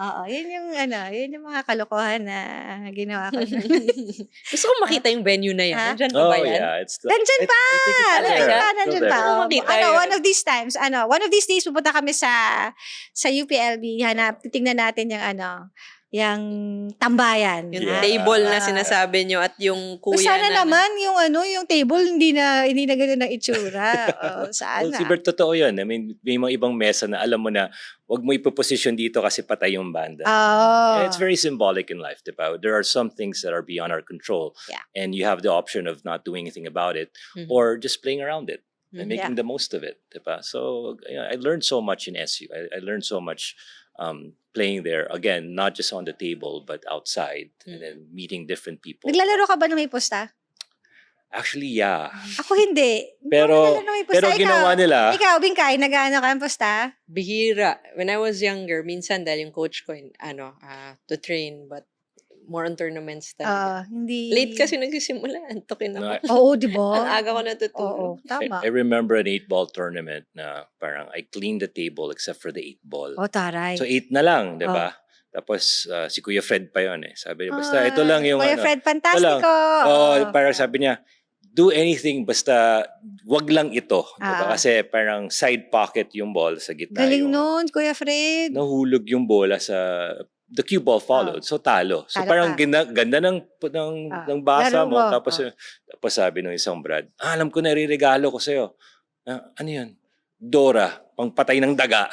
C: Oo, yun yung mga kalokohan na ginawa ko.
E: Gusto ko makita yung venue na yan.
C: Ha?
E: Nandyan pa ba yan?
D: It's
C: Nandyan pa!
D: I think it's there.
C: Nandyan
D: Still
C: pa.
D: there.
C: Oh.
E: Makita yun.
C: One of these days, pupunta kami sa UPLB, titingnan natin yung tambayan.
E: Yung
D: Yeah.
E: table na sinasabi nyo at yung kuya
C: Sana
E: na...
C: naman yung table hindi na ganun ang itsura. Sana.
D: Well, Bert, totoo yun. I mean, may mga ibang mesa na alam mo na wag mo ipoposisyon dito kasi patay yung banda.
C: Oh.
D: And it's very symbolic in life, diba? There are some things that are beyond our control.
C: Yeah.
D: And you have the option of not doing anything about it
E: Mhm.
D: or just playing around it and
E: Mhm.
D: making the most of it, diba? So I learned so much in SU. I learned so much playing there. Again, not just on the table, but outside and then meeting different people.
C: Naglalaro ka ba ng may pusta?
D: Actually, yeah.
C: Ako hindi. Hindi
D: Pero,
C: ako naglalaro ng may pusta.
D: pero ginawa nila,
C: Ikaw, Bingkay, nag-ano ka ng pusta?
E: Bihira. When I was younger, minsan dahil yung coach ko, to train, but more on tournaments talaga.
C: Hindi.
E: Late kasi nagsisimula. Antokin ako.
D: No,
C: Oo, di ba?
E: Ang aga ko
C: Oo,
E: natutulog.
C: tama.
D: I remember an 8-ball tournament na parang I cleaned the table except for the 8-ball.
C: Taray.
D: So 8 na lang, 'di ba? Tapos si Kuya Fred pa 'yon eh. Sabi niya, basta ito lang yung
C: Kuya Fred,
D: ito lang.
C: fantastico.
D: Parang sabi niya, do anything basta wag lang ito, 'di ba? Kasi parang side pocket yung ball sa gitna.
C: Galing
D: yung,
C: nun, Kuya Fred.
D: nahulog yung bola sa the cue ball followed. So talo. So
C: Talo
D: parang
C: ka.
D: ganda ng basa
C: laro
D: mo.
C: mo.
D: Tapos sabi ng isang Brad, alam ko na regalo ko sa'yo. Ano yun? Dora, pangpatay ng daga.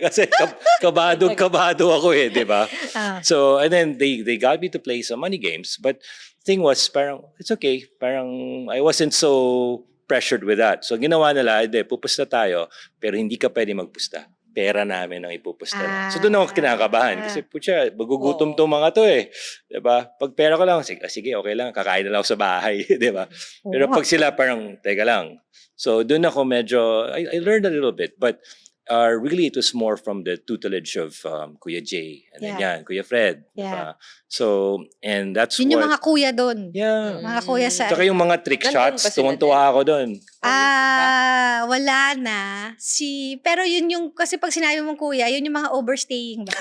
D: Kasi kabado ako eh, di ba? So, and then they got me to play some money games. But thing was, parang, it's okay. Parang, I wasn't so pressured with that. So, ginawa nila, pupusta tayo, pero hindi ka pwede magpusta. Pera namin ang ipupusta na. So, doon ako kinakabahan. Kasi, putya, magugutom tong mga to eh. Diba? Pag pera ko lang, sige, okay lang, kakain na lang ako sa bahay. Diba? Pero pag sila parang, teka lang. So, doon ako medyo, I learned a little bit. But, really, it was more from the tutelage of Kuya Jay. And then yan, Kuya Fred.
C: Yeah.
D: Diba? So, and that's
C: Yun
D: what...
C: yung mga kuya doon.
D: Yeah.
C: Mga kuya sa...
D: Tsaka yung mga trick
E: Nandun
D: shots,
E: pa sila
D: tuwang-tuwa ako doon.
C: Wala na. Pero yun yung, kasi pag sinabi mong kuya, yun yung mga overstaying ba?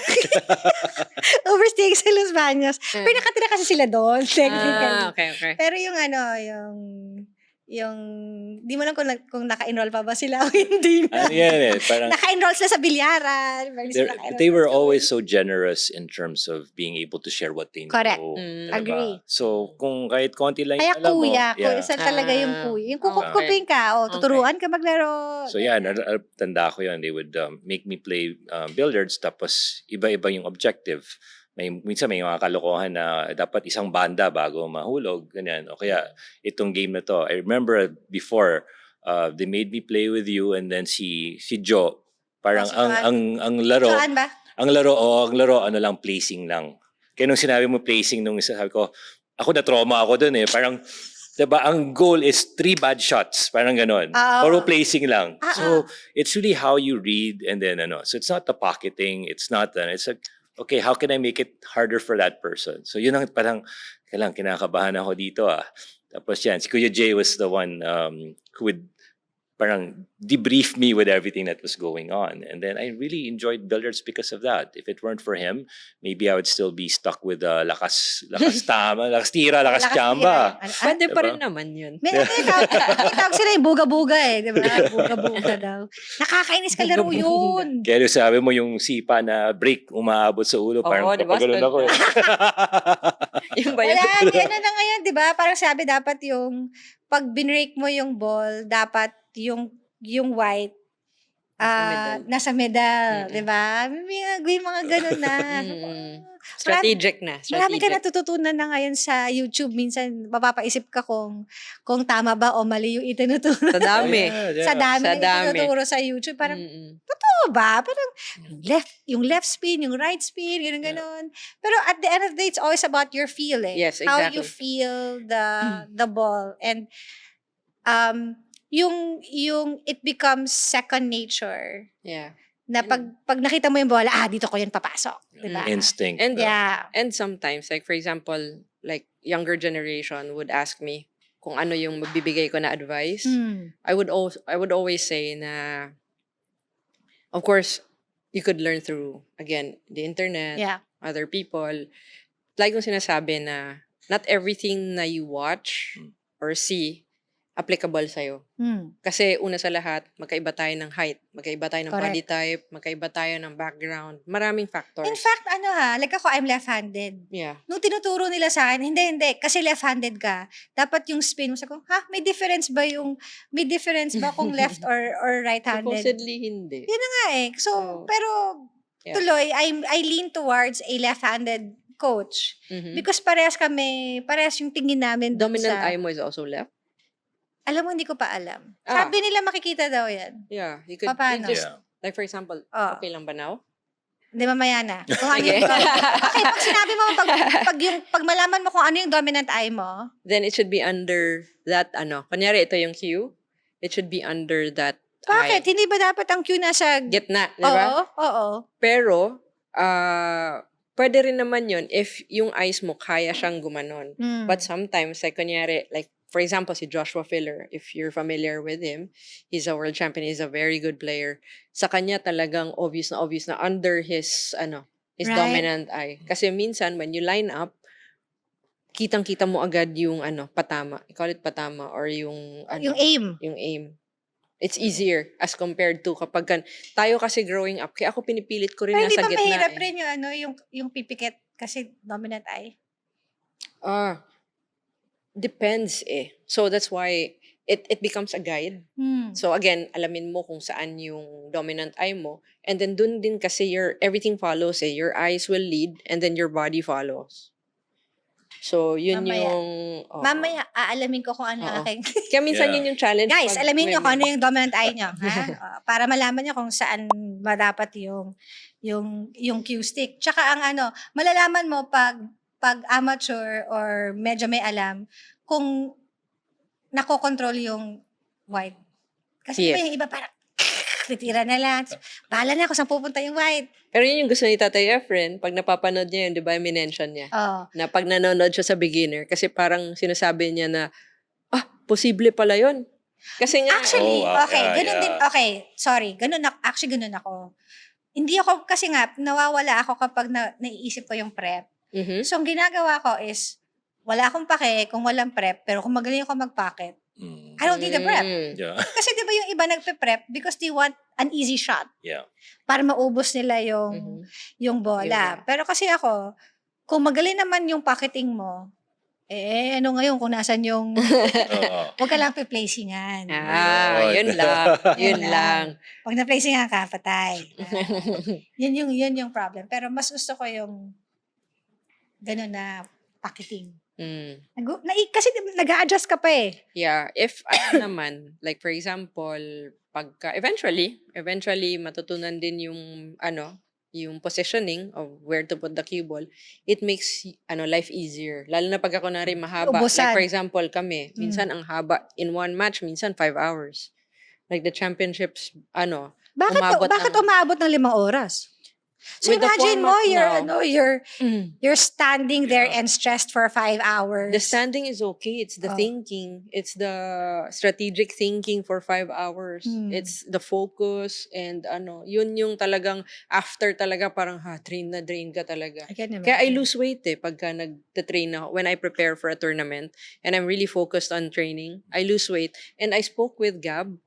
C: Overstaying sa Los Baños. Pero nakatira kasi sila doon, technically.
E: Okay.
C: Pero yung di mo lang kung naka-enroll pa ba sila o hindi na.
D: Ano yan eh, parang
C: Naka-enroll sila sa bilyaran.
D: they were always so generous in terms of being able to share what they know.
C: Correct.
E: Mm.
D: Diba?
C: Agree.
D: So, kung kahit konti lang
C: Kaya
D: yung alam mo,
C: kuya,
D: yeah.
C: isa talaga yung
E: Ah,
C: kuya. Yung
E: okay.
C: kukupin ka, tuturuan ka maglaro.
D: So yeah, tanda ko yun. They would make me play billiards tapos iba-iba yung objective. Minsan may mga kalokohan na dapat isang banda bago mahulog, ganyan. O kaya itong game na to. I remember before, they made me play with you and then si Joe, parang
C: Si
D: ang laro,
C: Saan ba?
D: ang laro ano lang, placing lang. Kaya nung sinabi mo placing nung isa, sabi ko, ako na-trauma ako dun eh. Parang, diba, ang goal is 3 bad shots. Parang ganon. Puro placing lang. So, it's really how you read and then so it's not the pocketing. It's not, it's like, okay, how can I make it harder for that person? So, yun ang parang, kailang kinakabahan ako dito ah. Tapos yan, si Kuya Jay was the one who would parang debrief me with everything that was going on. And then I really enjoyed billiards because of that. If it weren't for him, maybe I would still be stuck with lakas tama, lakas tira, lakas chamba.
E: Pwede pa
D: Diba?
E: rin naman yun.
C: May tawag sila yung buga-buga eh. Di ba? Buga-buga daw. Nakakainis ka laro yun.
D: Kaya yung sabi mo yung sipa na break umaabot sa ulo, parang
E: diba?
D: papagano'n ako eh.
E: Yung ba yun?
C: Wala, ano na ngayon, di ba? Parang sabi dapat yung, pag binrake mo yung ball, dapat yung white, nasa medal, di ba? May mga ganun na.
E: Strategic na.
C: Marami ka natututunan na ngayon sa YouTube. Minsan, mapapaisip ka kung tama ba o mali yung itinuturo.
E: Sa dami.
C: Sa dami
E: Sa
C: na
E: dami.
C: itinuturo sa YouTube. Parang,
E: Mm-mm.
C: totoo ba? Parang, yung left spin, yung right spin, ganun. Pero at the end of the day, it's always about your feel eh.
E: Yes,
C: How
E: exactly.
C: you feel the ball. And, yung it becomes second nature.
E: Yeah.
C: Na pag nakita mo yung bola, dito ko yan papasok. Diba?
D: Instinct.
E: And
C: Yeah.
E: And sometimes, like for example, like younger generation would ask me kung ano yung mabibigay ko na advice. I would always say na, of course, you could learn through, again, the internet,
C: Yeah.
E: other people. Like yung sinasabi na, not everything na you watch or see, applicable sa'yo. Kasi una sa lahat, magkaiba tayo ng height, magkaiba tayo ng body type, magkaiba tayo ng background. Maraming factors.
C: In fact, like ako, I'm left-handed.
E: Yeah.
C: Nung tinuturo nila sa akin, hindi, kasi left-handed ka, dapat yung spin mo, sabi ko, may difference ba kung left or right-handed?
E: Supposedly, hindi.
C: Yun na nga eh. So,
E: Oh.
C: pero,
E: Yeah.
C: tuloy, I lean towards a left-handed coach.
E: Mhm.
C: Because parehas yung tingin namin dun
E: Dominant
C: sa,
E: eye mo is also left?
C: alam mo, hindi ko pa alam.
E: Ah.
C: Sabi nila makikita daw yan.
E: Yeah. You could
C: Paano?
E: you just,
D: Yeah.
E: like for example,
C: Oh.
E: okay lang ba now?
C: Hindi, mamaya na. Kung ano
E: Okay.
C: okay, pag sinabi mo, pag malaman mo kung ano yung dominant eye mo,
E: Then it should be under that, kunyari ito yung cue, it should be under that
C: bakit?
E: eye.
C: Hindi ba dapat ang cue nasa...
E: Gitna, di ba?
C: Oo.
E: Pero, pwede rin naman yun if yung eyes mo kaya siyang gumanon. But sometimes, like kunyari, like for example, si Joshua Filler, if you're familiar with him, he's a world champion, he's a very good player. Sa kanya talagang obvious na under his, his
C: Right.
E: dominant eye. Kasi minsan, when you line up, kitang-kita mo agad yung, patama. I call it patama or yung,
C: Yung aim.
E: yung aim. It's easier as compared to kapag tayo kasi growing up, kaya ako pinipilit ko rin
C: Pero hindi
E: nasa
C: ba
E: gitna.
C: mahirap rin yung pipikit kasi dominant eye?
E: Depends eh. So that's why it becomes a guide. So again, alamin mo kung saan yung dominant eye mo. And then dun din kasi everything follows eh. Your eyes will lead and then your body follows. So yun
C: Mamaya.
E: yung... oo.
C: Mamaya, aalamin ko kung ano
E: Oo.
C: aking...
E: Kaya minsan
D: Yeah.
E: yun yung challenge.
C: Guys,
E: pag
C: alamin nyo kung
E: women.
C: ano yung dominant eye nyo. Ha? Para malaman nyo kung saan dapat yung cue stick. Tsaka malalaman mo pag amateur or medyo may alam, kung nakokontrol yung white. Kasi
E: Yes.
C: may iba parang titira na lang. Bahala na kung saan pupunta yung white.
E: Pero yun yung gusto ni Tatay Efren, pag napapanood niya yun, di ba, minention niya.
C: Oh.
E: Na pag nanonood siya sa beginner, kasi parang sinasabi niya na, posible pala yun. Kasi nga,
C: Actually,
D: Oh, wow.
C: okay,
D: Yeah,
C: ganun
D: yeah.
C: din. Okay, sorry. Ganun ako. Hindi ako, kasi nga, nawawala ako kapag naiisip ko yung prep.
E: mhm.
C: So, ang ginagawa ko is, wala akong pake kung walang prep, pero kung magaling ako mag-pocket, I don't need a prep.
D: Yeah.
C: Kasi di ba yung iba nagpe-prep because they want an easy shot
D: Yeah.
C: para maubos nila yung
E: Mhm.
C: yung bola. Pero kasi ako, kung magaling naman yung pocketing mo, ano ngayon kung nasan yung,
D: Oo.
C: huwag ka lang pe-placingan.
E: Ah, yun lang. Yun lang.
C: Pag na-placingan ka, patay. Yun yung problem. Pero mas gusto ko yung gano'n na pocketing.
E: Mm.
C: Kasi nag-a-adjust ka pa eh.
E: Yeah, if naman, like for example, eventually matutunan din yung yung positioning of where to put the cue ball, it makes life easier. Lalo na pag ako na rin mahaba.
C: Ubusan.
E: Like for example, kami, minsan ang haba in one match, minsan 5 hours. Like the championships,
C: Bakit umaabot ng 5 oras? So
E: With the
C: imagine mo,
E: format now.
C: you're standing there and stressed for 5 hours.
E: The standing is okay. It's the
C: Oh.
E: thinking. It's the strategic thinking for 5 hours.
C: Hmm.
E: It's the focus and yun yung talagang after talaga parang drain ka talaga.
C: I can imagine.
E: Kaya I lose weight pagka nagte-train ako. When I prepare for a tournament and I'm really focused on training, I lose weight. And I spoke with Gab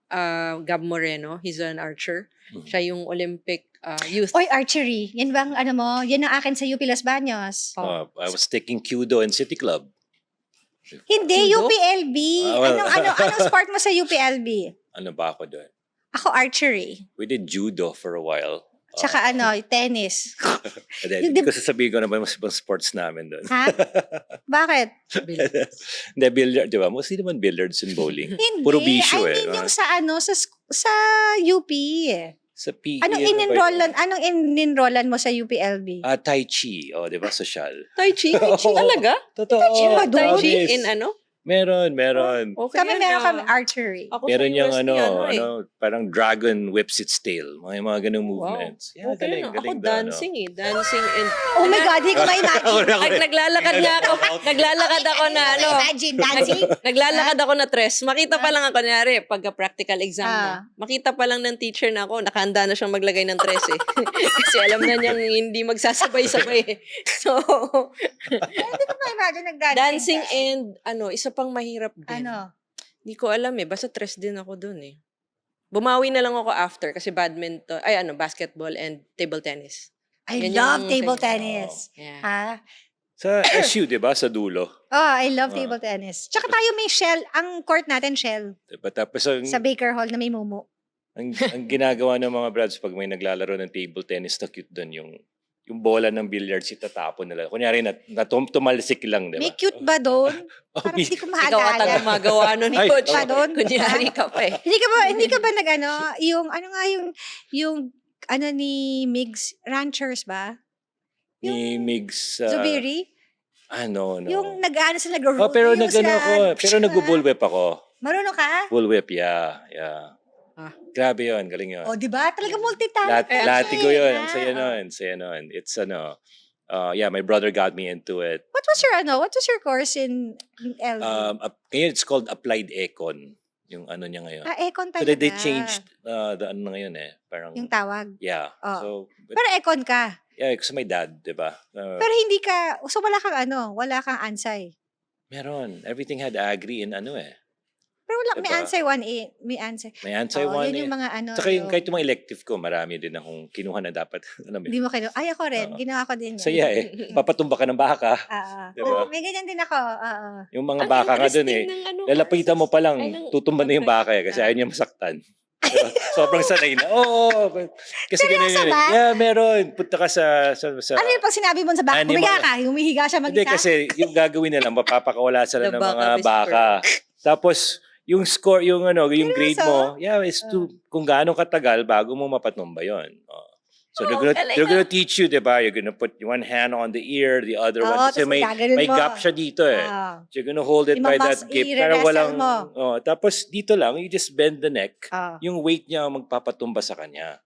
E: Moreno. He's an archer.
D: Mhm.
E: Siya yung Olympic youth.
C: Oy, archery. Yan bang yan ang akin sa UP Las Baños.
D: I was taking Kudo in City Club.
C: Hindi,
E: Judo?
C: UPLB.
D: Well-
C: Anong sport mo sa UPLB?
D: Ano ba ako doon?
C: Ako archery.
D: We did judo for a while.
C: Tsaka tennis.
D: And then,
C: Yung
D: hindi ko sasabihin ko na ba mas ibang sports namin doon.
C: Ha? Bakit?
D: Hindi, billiard, di ba? Mostly naman billiards and bowling.
C: Hindi.
D: Puro bisyo
C: I mean yung sa UP.
D: Sa PE.
C: Anong in-enrollan mo sa UPLB?
D: Tai Chi. O, di ba? Social.
E: Tai Chi? Talaga?
D: Totoo.
C: Tai Chi ba doon?
E: Tai Chi
D: Yes.
E: in
D: Meron.
E: Okay
C: Kami
E: yan,
C: meron kami archery.
E: Ako
D: Meron
E: sa
D: yung
E: UST,
D: parang dragon whips its tail. Mga ganung movements. Yeah,
E: Okay,
D: galing
E: Ako
D: daw,
E: dancing Dancing and...
C: Oh my God, hindi ko ma-imagine.
E: Naglalakad nga ako. Naglalakad ako na
C: Imagine dancing.
E: Naglalakad ako na tres. Makita pa lang ako, kunyari, pagka practical exam na.
C: Ah.
E: Makita pa lang ng teacher na ako, nakahanda na siyang maglagay ng tres Kasi alam na niyang hindi magsasabay-sabay So,
C: Hindi ko ma-imagine
E: dancing and isa pang mahirap din. Hindi ko alam Basta tres din ako dun Bumawi na lang ako after kasi basketball and table tennis.
C: I
E: Yan
C: love
E: yung
C: table
E: thing.
C: tennis.
E: Yeah.
C: Ha?
D: Sa SU, di ba? Sa dulo.
C: Oh, I love table tennis. Tsaka tayo may shell. Ang court natin shell.
D: Diba? Tapos
C: Sa Baker Hall na may mumu.
D: ang ginagawa ng mga brads pag may naglalaro ng table tennis na cute doon, yung bola ng billiards itatapon nila. Kunyari, tumalsik lang, di ba?
C: May cute ba doon?
D: Oh,
C: Parang hindi ko
E: Ikaw ata
C: maalala.
E: gumagawa nun,
D: Ay,
E: coach.
C: pa doon?
E: Kunyari ka pa
C: Hindi ka ba yung ni Migs Ranchers ba?
D: Ni Migs.
C: Zubiri?
D: No.
C: Yung sila nag-rodeo
D: Oh, pero
C: sila.
D: pero nag-bullwhip ako.
C: Marunong ka?
D: Bullwhip, yeah. Grabe yun, galing yun.
C: O, di ba? Talaga multi-talent.
D: Latigo yun. Ang saya nun. It's my brother got me into it.
C: What was your course in LV?
D: Ngayon, it's called Applied Econ. Yung niya ngayon.
C: Econ
D: So
C: talaga.
D: they changed the na ngayon Parang,
C: Yung tawag.
D: yeah.
C: Oh.
D: So,
C: Pero Econ ka.
D: yeah, kasi my dad, di ba?
C: Pero hindi ka, so wala kang ansay.
D: Meron. Everything had agri in
C: Pero wala, may
D: Diba?
C: ansay 1A. May ansay.
D: May answer one
C: Yun yung mga
D: Saka kahit yung mga elective ko, marami din akong kinuha na dapat.
C: Hindi mo kayo. Ay, ako rin.
D: Oo.
C: Ginawa ko din yan.
D: Saya Papatumba ka ng baka. Diba?
C: May ganyan din ako.
D: Yung mga baka nga dun lalapitan mo pa lang, tutumba na yung baka kasi ayaw niya masaktan. Diba? Sobrang sanay na. Oo. Kasi ganun
C: Seryoso
D: yun.
C: ba?
D: Yeah, meron. Punta ka sa
C: Ano yung pag sinabi mo sa baka? Humiga ka. Humihiga siya
D: Hindi
C: mag-isa.
D: kasi yung gagawin nila, mapapakawala sila
E: The
D: ng
E: baka
D: mga
E: whisperer.
D: baka. Tapos, yung score, yung grade mo, is kung gaano katagal bago mo mapatumba yun. So they're gonna teach you, diba? You're gonna put one hand on the ear, the other one. Kasi
C: tapos
D: may
C: gaganon mo.
D: gap siya dito So you're gonna hold it by that gap. Pero walang, tapos dito lang, you just bend the neck. Yung weight niya ang magpapatumba sa kanya.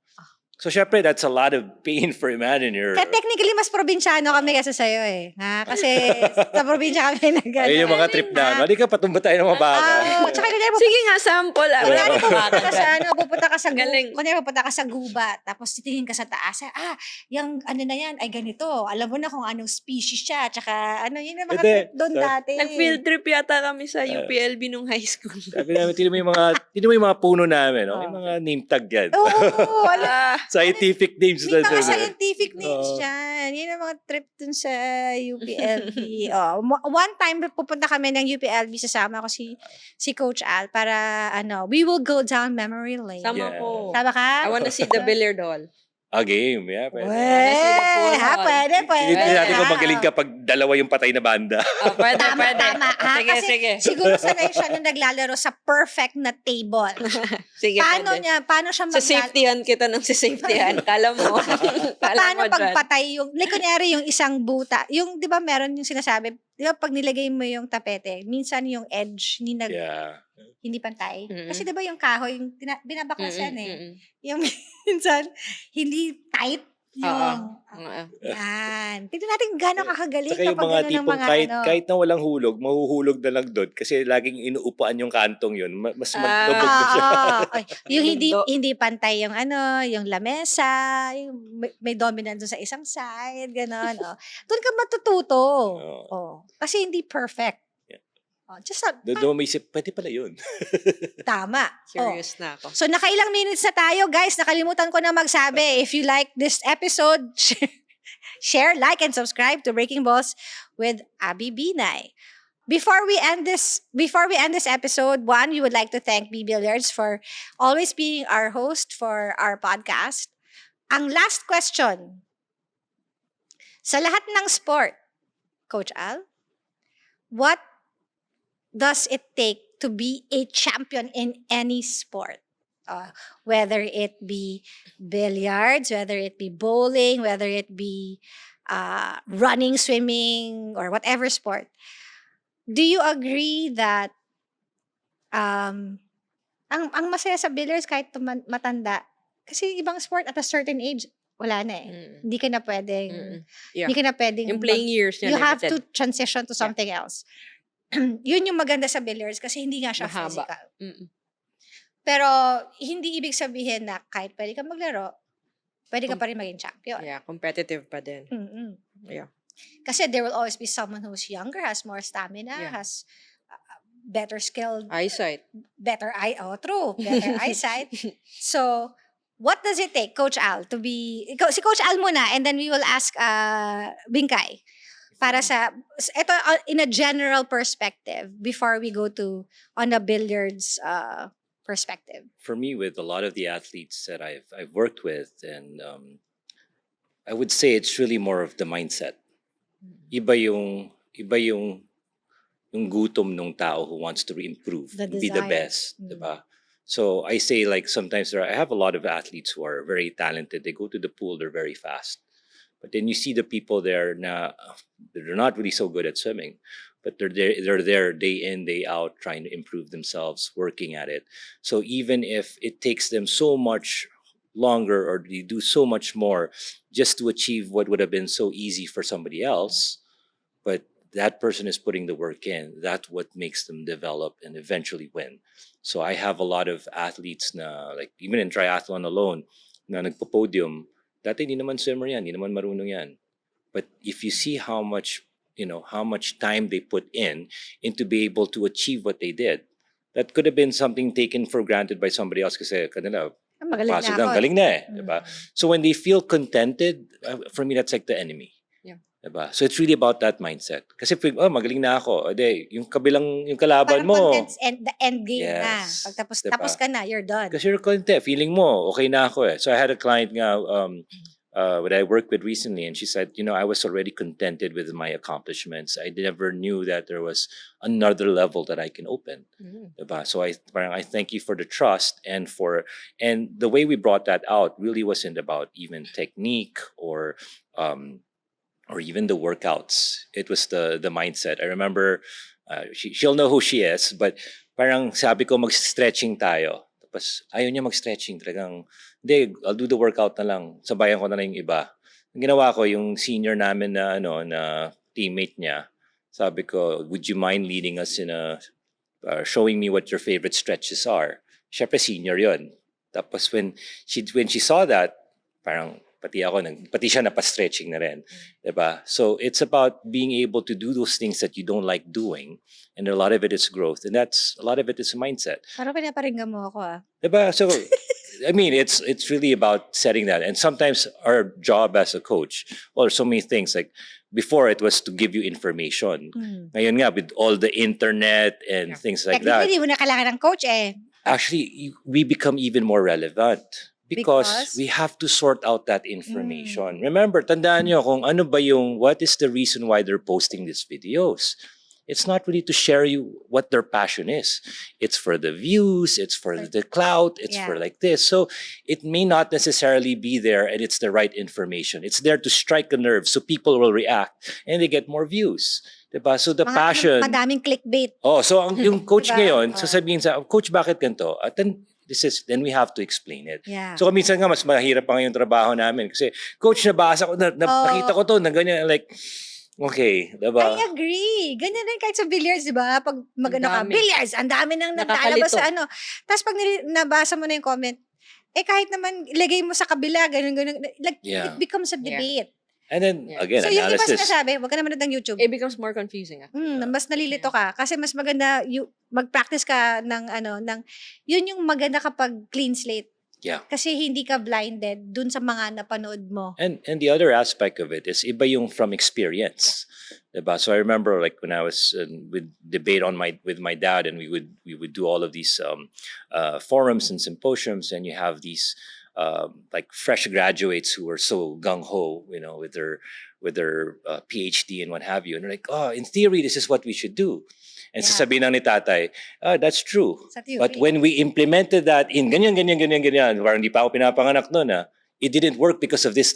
D: So syempre, that's a lot of pain for Imaginer.
C: Kaya technically, mas probinsyano kami kasi sa'yo eh. Ha? Kasi sa probinsya kami nag
D: Ayun yung mga trip na, hindi ka patumba tayo ng mga baka.
C: Tsaka kunyari,
E: Sige nga, sample. Wala
C: kunyari
E: na
C: pupunta ka sa pupunta ka sa
E: Galing.
C: kunyari pupunta ka sa gubat, tapos titingin ka sa taas, yung ano na yan ay ganito. Alam mo na kung anong species siya, tsaka ano, yun yung mga
D: Hindi.
C: trip doon dati.
E: Nag-field trip yata kami sa UPLB nung high school.
D: Sabi namin, tinan mo yung mga puno namin, no? Yung mga name tag yan.
C: Oo,
D: Scientific names
C: may
D: na
C: mga
D: siya.
C: scientific names
D: Oo.
C: dyan. Yun ang mga trip dun sa UPLB. One time, pupunta kami ng UPLB, sasama ko si Coach Al para, we will go down memory lane.
E: Sama
D: Yeah.
E: ko.
C: Tama ka?
E: I wanna see the billiard hall.
D: Game, yeah. Pwede.
C: Pwede.
D: Hindi natin kung
C: Ah.
D: magaling kapag dalawa yung patay na banda.
E: Oh, pwede.
C: Tama.
E: Sige,
C: Kasi
E: sige.
C: siguro sanay siya nung naglalaro sa perfect na table.
E: Sige,
C: Paano
E: pwede.
C: siya
E: Sa safetyan kita ng sa safetyan. Kala mo.
C: Paano
E: dyan.
C: pagpatay yung, like kunyari yung isang buta, yung, di ba meron yung sinasabi, di ba pag nilagay mo yung tapete, minsan yung edge,
D: Yeah.
C: hindi pantay.
E: Mm-mm.
C: Kasi di ba yung kahoy, yung binabaklas yan eh.
E: Mm-mm.
C: Yung minsan, hindi tight yung,
E: Oo.
C: yan. Tignan natin gano'ng kakagaling
D: Saka yung
C: kapag
D: mga
C: gano'n ang
D: tipong
C: mga
D: kahit na walang hulog, mahuhulog na lang doon kasi laging inuupuan yung kantong yun. Mas maglubog na siya.
C: Ay, yung
E: Mundo.
C: hindi pantay yung yung lamesa, yung may dominant doon sa isang side, gano'n. Doon ka matututo.
D: Oo.
C: Kasi hindi perfect.
D: Yeah.
C: Just
D: Doon may isip, pwede pala yun.
C: tama.
E: Curious na ako.
C: So nakailang minutes na tayo, guys. Nakalimutan ko na magsabi. If you like this episode, share, like, and subscribe to Breaking Balls with Abby Binay. Before we end this episode, one, we would like to thank B Billiards for always being our host for our podcast. Ang last question. Sa lahat ng sport, Coach Al, what does it take to be a champion in any sport? Whether it be billiards, whether it be bowling, whether it be running, swimming, or whatever sport. Do you agree that ang masaya sa billiards kahit matanda, kasi ibang sport at a certain age, wala na eh.
E: Mm.
C: Hindi ka na pwedeng,
E: Mm-mm. Yeah.
C: hindi ka na pwedeng
E: Yung playing years niya
C: you have to
E: limited.
C: transition to something else. Yun yung maganda sa billiards kasi hindi nga siya
E: Mahaba.
C: physical.
E: Mm-mm.
C: Pero hindi ibig sabihin na kahit pwede ka maglaro, pwede ka pa rin maging champion.
E: Yeah, competitive pa din.
C: Mm-mm.
E: Yeah.
C: Kasi there will always be someone who's younger, has more stamina,
E: Yeah.
C: has better skill,
E: Eyesight.
C: better eyesight. So, what does it take, Coach Al, to be, si Coach Al muna, and then we will ask Bingkay, para sa, ito in a general perspective, before we go to, on a billiards perspective.
D: For me, with a lot of the athletes that I've worked with, and I would say it's really more of the mindset. Iba yung gutom ng tao who wants to improve,
C: The
D: be the
C: desire.
D: best, diba? So I say, like, sometimes I have a lot of athletes who are very talented. They go to the pool, they're very fast. But then you see the people there na they're not really so good at swimming, but they're there day in, day out, trying to improve themselves, working at it. So even if it takes them so much longer or they do so much more just to achieve what would have been so easy for somebody else, but that person is putting the work in, that's what makes them develop and eventually win. So I have a lot of athletes na, like, even in triathlon alone, na nagpo-podium, dati hindi naman swimmer yan, hindi naman marunong yan. But if you see how much time they put in to be able to achieve what they did, that could have been something taken for granted by somebody else kasi kanila,
C: Magaling
D: pasok
C: na
D: lang,
C: ako.
D: galing na eh.
C: Mm.
D: Diba? So when they feel contented, for me, that's like the enemy.
E: Yeah.
D: Diba? So it's really about that mindset. Kasi magaling na ako. Ade, yung kalaban
C: Parang
D: mo.
C: contents and the end game na.
D: Yes.
C: Pag tapos
D: Diba?
C: ka na, you're done.
D: Kasi you're content. Feeling mo, okay na ako eh. So I had a client nga, what I worked with recently, and she said, I was already contented with my accomplishments. I never knew that there was another level that I can open.
E: Mm.
D: Diba? So I thank you for the trust and the way we brought that out really wasn't about even technique or even the workouts. It was the mindset. I remember she'll know who she is, but parang sabi ko mag-stretching tayo. Tapos ayaw niya mag-stretching. Talagang, hindi, I'll do the workout na lang. Sabayan ko na lang yung iba. Ang ginawa ko, yung senior namin na, na teammate niya, sabi ko, would you mind leading us in showing me what your favorite stretches are? Siyempre, senior yon. Tapos when she saw that, parang pati siya napa-stretching na rin. Diba? So it's about being able to do those things that you don't like doing. And a lot of it is growth. And a lot of it is mindset.
C: Parang pinaparinggan mo ako ah.
D: Diba? So, I mean, it's really about setting that. And sometimes our job as a coach, well, there's so many things. Like before, it was to give you information. Ngayon nga, with all the internet and things like that,
C: Technically, hindi mo na kailangan ng coach eh.
D: actually, we become even more relevant. Because
C: Because?
D: we have to sort out that information. Remember, tandaan nyo kung ano ba what is the reason why they're posting these videos. It's not really to share you what their passion is. It's for the views, it's for the clout, it's for
C: Yeah.
D: like this. So it may not necessarily be there and it's the right information. It's there to strike a nerve so people will react and they get more views. Diba? So the passion...
C: Madaming clickbait.
D: Oh, so yung coach
C: Diba?
D: ngayon,
C: Oh.
D: sasabihin sa, Coach, bakit ganito? At then we have to explain it.
C: Yeah.
D: So minsan nga, mas mahirap pa ngayon trabaho namin. Kasi, Coach, nabasa ko, nakita ko to, na ganyan, like, okay, diba?
C: I agree. Ganyan din kahit sa billiards, di ba? Pag magano ka,
E: dami.
C: billiards, ang dami nang
E: Nakakalito.
C: naglalabas sa ano. Tapos pag nabasa mo na yung comment, kahit naman ilagay mo sa kabila, ganun. Like,
D: Yeah.
C: it becomes a debate.
D: And then,
E: Yeah.
D: again,
C: So yung iba
D: analysis.
C: sinasabi, wag ka naman ng YouTube.
E: It becomes more confusing.
C: Mas nalilito ka. Kasi mas maganda, mag-practice ka yun yung maganda kapag clean slate.
D: Yeah.
C: Kasi hindi ka blinded dun sa mga napanood mo.
D: And the other aspect of it is iba yung from experience. Diba? So I remember like when I was with debate with my dad, and we would do all of these forums and symposiums, and you have these like fresh graduates who are so gung ho, with their PhD and what have you, and they're like, oh, in theory, this is what we should do. And
C: Yeah.
D: sasabihin ng ni tatay, that's true.
C: Sa theory.
D: But when we implemented that in ganyan, parang hindi pa ako pinapanganak noon, it didn't work because of this.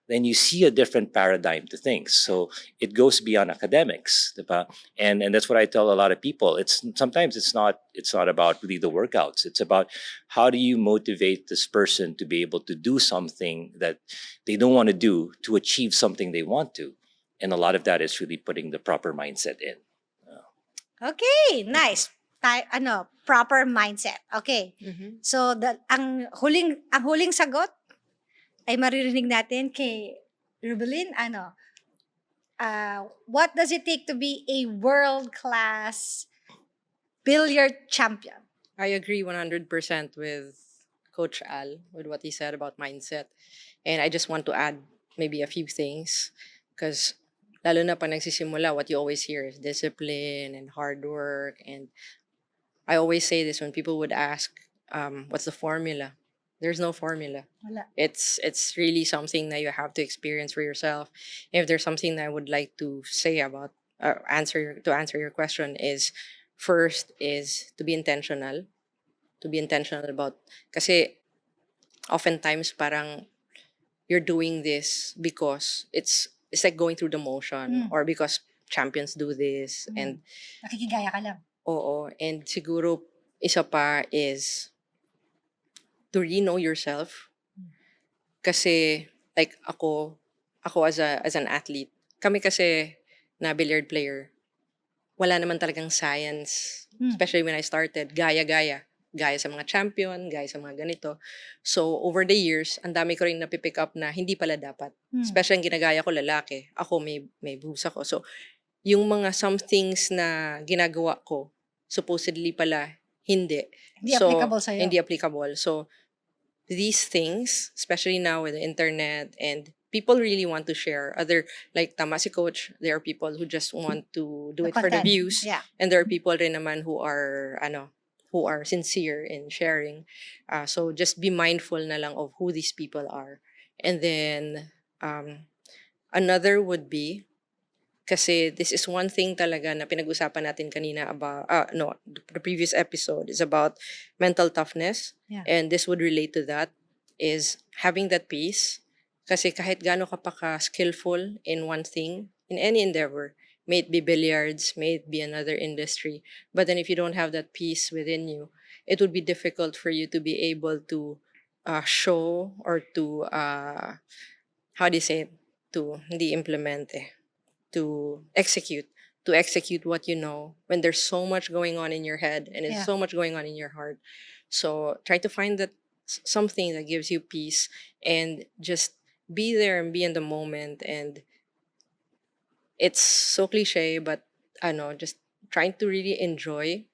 D: Then you see a different paradigm to things. So it goes beyond academics, diba? And that's what I tell a lot of people. Sometimes it's not about really the workouts. It's about how do you motivate this person to be able to do something that they don't want to do to achieve something they want to. And a lot of that is really putting the proper mindset in.
C: Okay, nice. Proper mindset. Okay.
E: Mhm.
C: So ang huling sagot ay maririnig natin kay Rubelin. What does it take to be a world-class billiard champion?
E: I agree 100% with Coach Al, with what he said about mindset. And I just want to add maybe a few things. Because lalo na pa nagsisimula, what you always hear is discipline and hard work. And I always say this when people would ask, what's the formula? There's no formula.
C: Wala.
E: It's really something that you have to experience for yourself. If there's something that I would like to say about answer your question is, first is to be intentional. To be intentional about, kasi oftentimes parang you're doing this because it's like going through the motion or because champions do this and
C: Nakikigaya ka lang.
E: oo, and siguro isa pa is to really know yourself. Kasi like ako as an athlete, kami kasi na billiard player, wala naman talagang science, especially when I started, gaya sa mga champion, gaya sa mga ganito. So over the years, ang dami ko rin napipick up na hindi pala dapat. Especially ang ginagaya ko lalaki, ako may boobs ako. So yung mga some things na ginagawa ko, supposedly pala hindi.
C: Hindi applicable sa'yo.
E: Hindi applicable. So these things, especially now with the internet, and people really want to share. Like tama si Coach, there are people who just want to do it for the
C: Content.
E: views.
C: Yeah.
E: And there are people rin naman who are sincere in sharing. So just be mindful na lang of who these people are. And then another would be, kasi this is one thing talaga na pinag-usapan natin kanina about, the previous episode is about mental toughness.
C: Yeah.
E: And this would relate to that, is having that peace. Kasi kahit gaano ka pa ka-skillful in one thing, in any endeavor, may it be billiards, may it be another industry, but then if you don't have that peace within you, it would be difficult for you to be able to show or to how do you say it? To hindi implement to execute what you know when there's so much going on in your head and
C: Yeah.
E: there's so much going on in your heart. So try to find that something that gives you peace and just be there and be in the moment. And it's so cliche, but I know, just trying to really enjoy.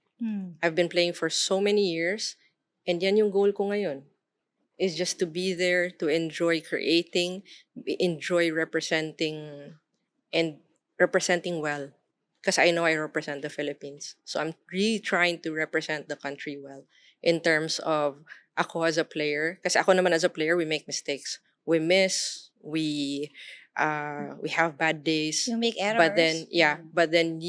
E: I've been playing for so many years, and yan yung goal ko ngayon, is just to be there, to enjoy creating, enjoy representing, and representing well. Because I know I represent the Philippines. So I'm really trying to represent the country well in terms of ako as a player. Kasi ako naman as a player, we make mistakes. We miss, we have bad days.
C: You make errors.
E: But then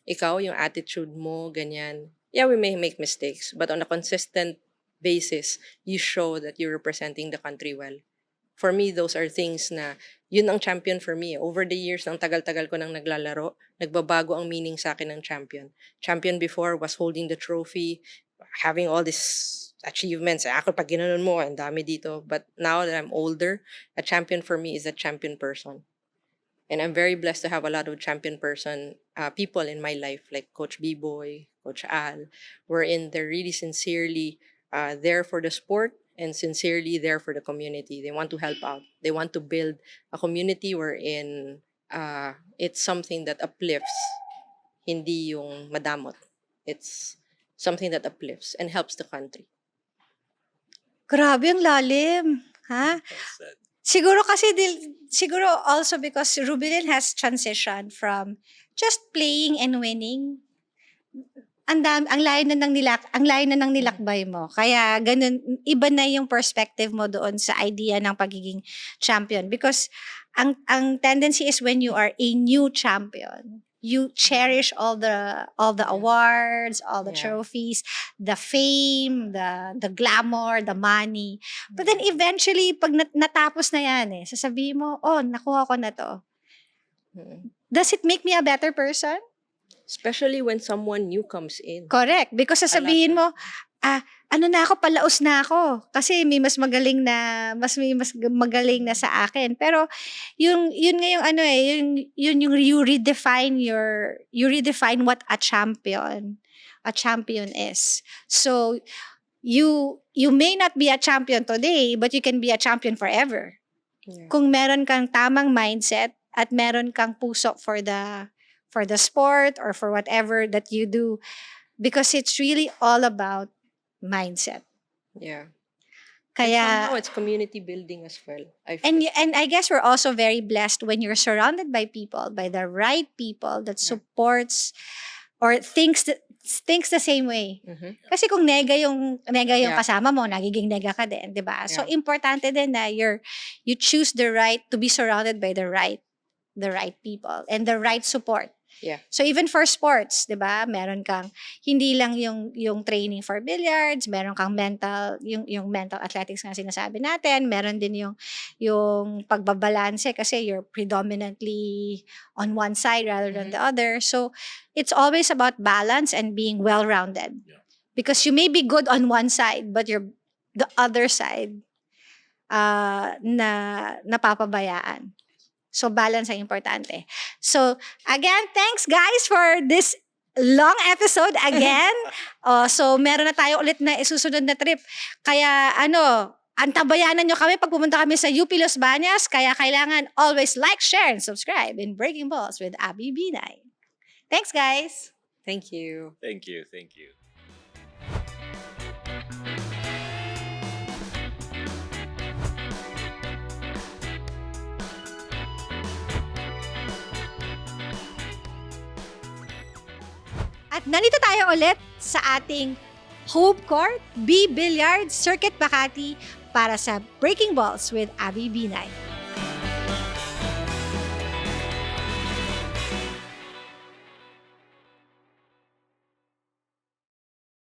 E: ikaw, yung attitude mo, ganyan. Yeah, we may make mistakes, but on a consistent basis, you show that you're representing the country well. For me, those are things na, yun ang champion for me. Over the years, ng tagal-tagal ko nang naglalaro, nagbabago ang meaning sa akin ng champion. Champion before was holding the trophy, having all these achievements. Ako, pag ginanon mo, ang dami dito. But now that I'm older, a champion for me is a champion person. And I'm very blessed to have a lot of champion people in my life, like Coach B-Boy, Coach Al, wherein they're really sincerely there for the sport and sincerely there for the community. They want to help out. They want to build a community wherein it's something that uplifts, hindi yung madamot. It's something that uplifts and helps the country.
C: Grabe ang lalim. Ha? Siguro siguro also because Rubilin has transitioned from just playing and winning. Ang layo na ng nilakbay mo. Kaya ganun, iba na yung perspective mo doon sa idea ng pagiging champion. Because ang tendency is when you are a new champion, you cherish all the awards, all the
E: Yeah.
C: trophies, the fame, the glamour, the money. But then eventually, pag natapos na yan sasabihin mo, oh, nakuha ko na to.
E: Mm.
C: Does it make me a better person?
E: Especially when someone new comes in.
C: Correct. Because sasabihin mo, ano na ako, palaos na ako. Kasi may mas magaling na sa akin. Pero, yun nga yung yung you redefine what a champion is. So, you may not be a champion today, but you can be a champion forever.
E: Yeah.
C: Kung meron kang tamang mindset at meron kang puso for the sport or for whatever that you do, because it's really all about mindset.
E: Yeah.
C: Kaya
E: Somehow it's community building as well. I feel.
C: and I guess we're also very blessed when you're surrounded by the right people that supports or thinks the same way.
E: Mhm.
C: Kasi kung nega yung
E: Yeah.
C: kasama mo, nagiging nega ka din, 'di ba? So
E: Yeah.
C: importante din na you choose to be surrounded by the right people and the right support.
E: Yeah.
C: So even for sports, 'di ba? Meron kang hindi lang yung training for billiards, meron kang mental yung mental athletics nga sinasabi natin, meron din yung pagbabalanse kasi you're predominantly on one side rather than the other. So it's always about balance and being well-rounded.
D: Yeah.
C: Because you may be good on one side but you're the other side na napapabayaan. So, balance ang importante. So, again, thanks guys for this long episode again. So, meron na tayo ulit na isusunod na trip. Kaya, antabayanan nyo kami pag pumunta kami sa UP Los Bañas. Kaya kailangan always like, share, and subscribe in Breaking Balls with Abby Binay. Thanks, guys!
E: Thank you.
D: Thank you. Thank you.
C: At nandito tayo ulit sa ating home court, B Billiard Circuit Makati para sa Breaking Balls with Abby Binay.